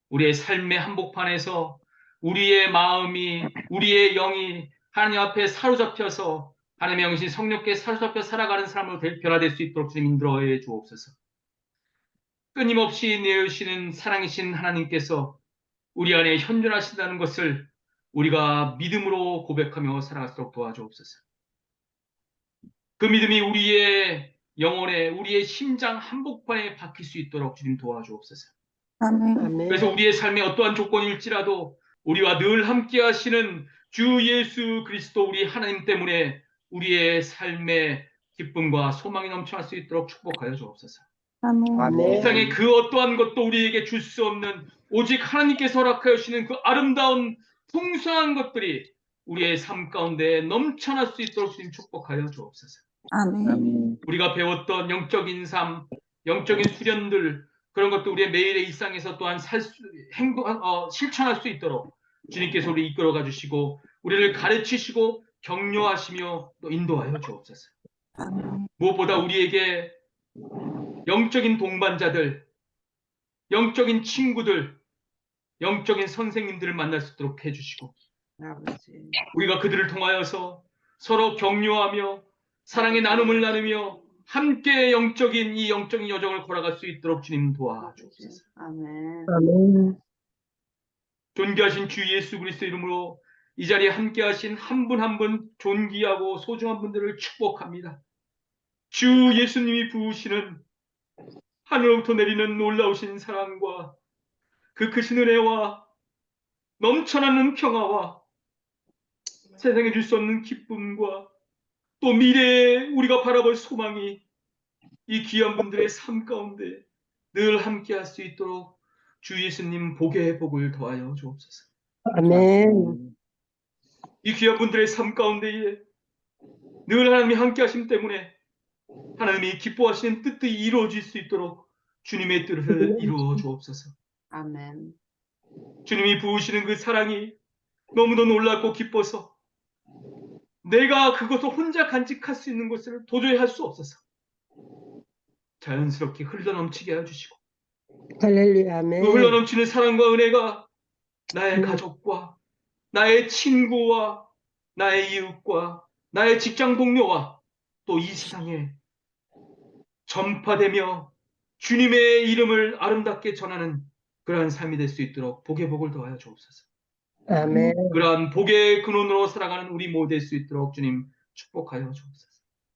우리의 삶의 한복판에서 우리의 마음이, 우리의 영이 하나님 앞에 사로잡혀서 하나님의 영신 성령께 사로잡혀 살아가는 사람으로 변화될 수 있도록 주님 인도해 주옵소서. 끊임없이 내으시는 사랑이신 하나님께서 우리 안에 현존하신다는 것을 우리가 믿음으로 고백하며 살아갈수록 도와주옵소서. 그 믿음이 우리의 영혼에, 우리의 심장 한복판에 박힐 수 있도록 주님 도와주옵소서. 아멘. 그래서 우리의 삶에 어떠한 조건일지라도 우리와 늘 함께 하시는 주 예수 그리스도 우리 하나님 때문에 우리의 삶에 기쁨과 소망이 넘쳐날 수 있도록 축복하여 주옵소서. 아멘. 이 세상에 그 어떠한 것도 우리에게 줄 수 없는 오직 하나님께서 허락하여 주시는 그 아름다운 풍성한 것들이 우리의 삶 가운데 넘쳐날 수 있도록 주님 축복하여 주옵소서. 아멘. 우리가 배웠던 영적인 삶, 영적인 수련들, 그런 것도 우리의 매일의 일상에서 또한 실천할 수 있도록 주님께서 우리 이끌어가 주시고 우리를 가르치시고 격려하시며 또 인도하여 주옵소서. 아멘. 무엇보다 우리에게 영적인 동반자들, 영적인 친구들, 영적인 선생님들을 만날 수 있도록 해주시고 우리가 그들을 통하여서 서로 격려하며 사랑의 나눔을 나누며 함께 이 영적인 여정을 걸어갈 수 있도록 주님 도와주옵소서. 아멘. 아멘. 존귀하신 주 예수 그리스도 이름으로 이 자리에 함께 하신 한 분 한 분 존귀하고 소중한 분들을 축복합니다. 주 예수님이 부으시는 하늘로부터 내리는 놀라우신 사랑과 그 크신 은혜와 넘쳐나는 평화와 세상에 줄 수 없는 기쁨과 또 미래에 우리가 바라볼 소망이 이 귀한 분들의 삶 가운데 늘 함께 할 수 있도록 주 예수님 복의 복을 더하여 주옵소서. 아멘. 이 귀한 분들의 삶 가운데에 늘 하나님이 함께 하심 때문에 하나님이 기뻐하시는 뜻들이 이루어질 수 있도록 주님의 뜻을 이루어 주옵소서. 아멘. 주님이 부으시는 그 사랑이 너무도 놀랍고 기뻐서 내가 그것을 혼자 간직할 수 있는 것을 도저히 할 수 없어서 자연스럽게 흘러넘치게 해주시고 할렐루야. 아멘. 그 흘러넘치는 사랑과 은혜가 나의 가족과 나의 친구와 나의 이웃과 나의 직장 동료와 또 이 세상에 전파되며 주님의 이름을 아름답게 전하는 그러한 삶이 될 수 있도록 복의 복을 더하여 주옵소서. 아멘. 그러한 복의 근원으로 살아가는 우리 모두 될 수 있도록 주님 축복하여 주옵소서.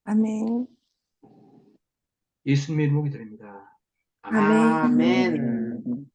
아멘. 예수님의 이름으로 기도드립니다. 아멘.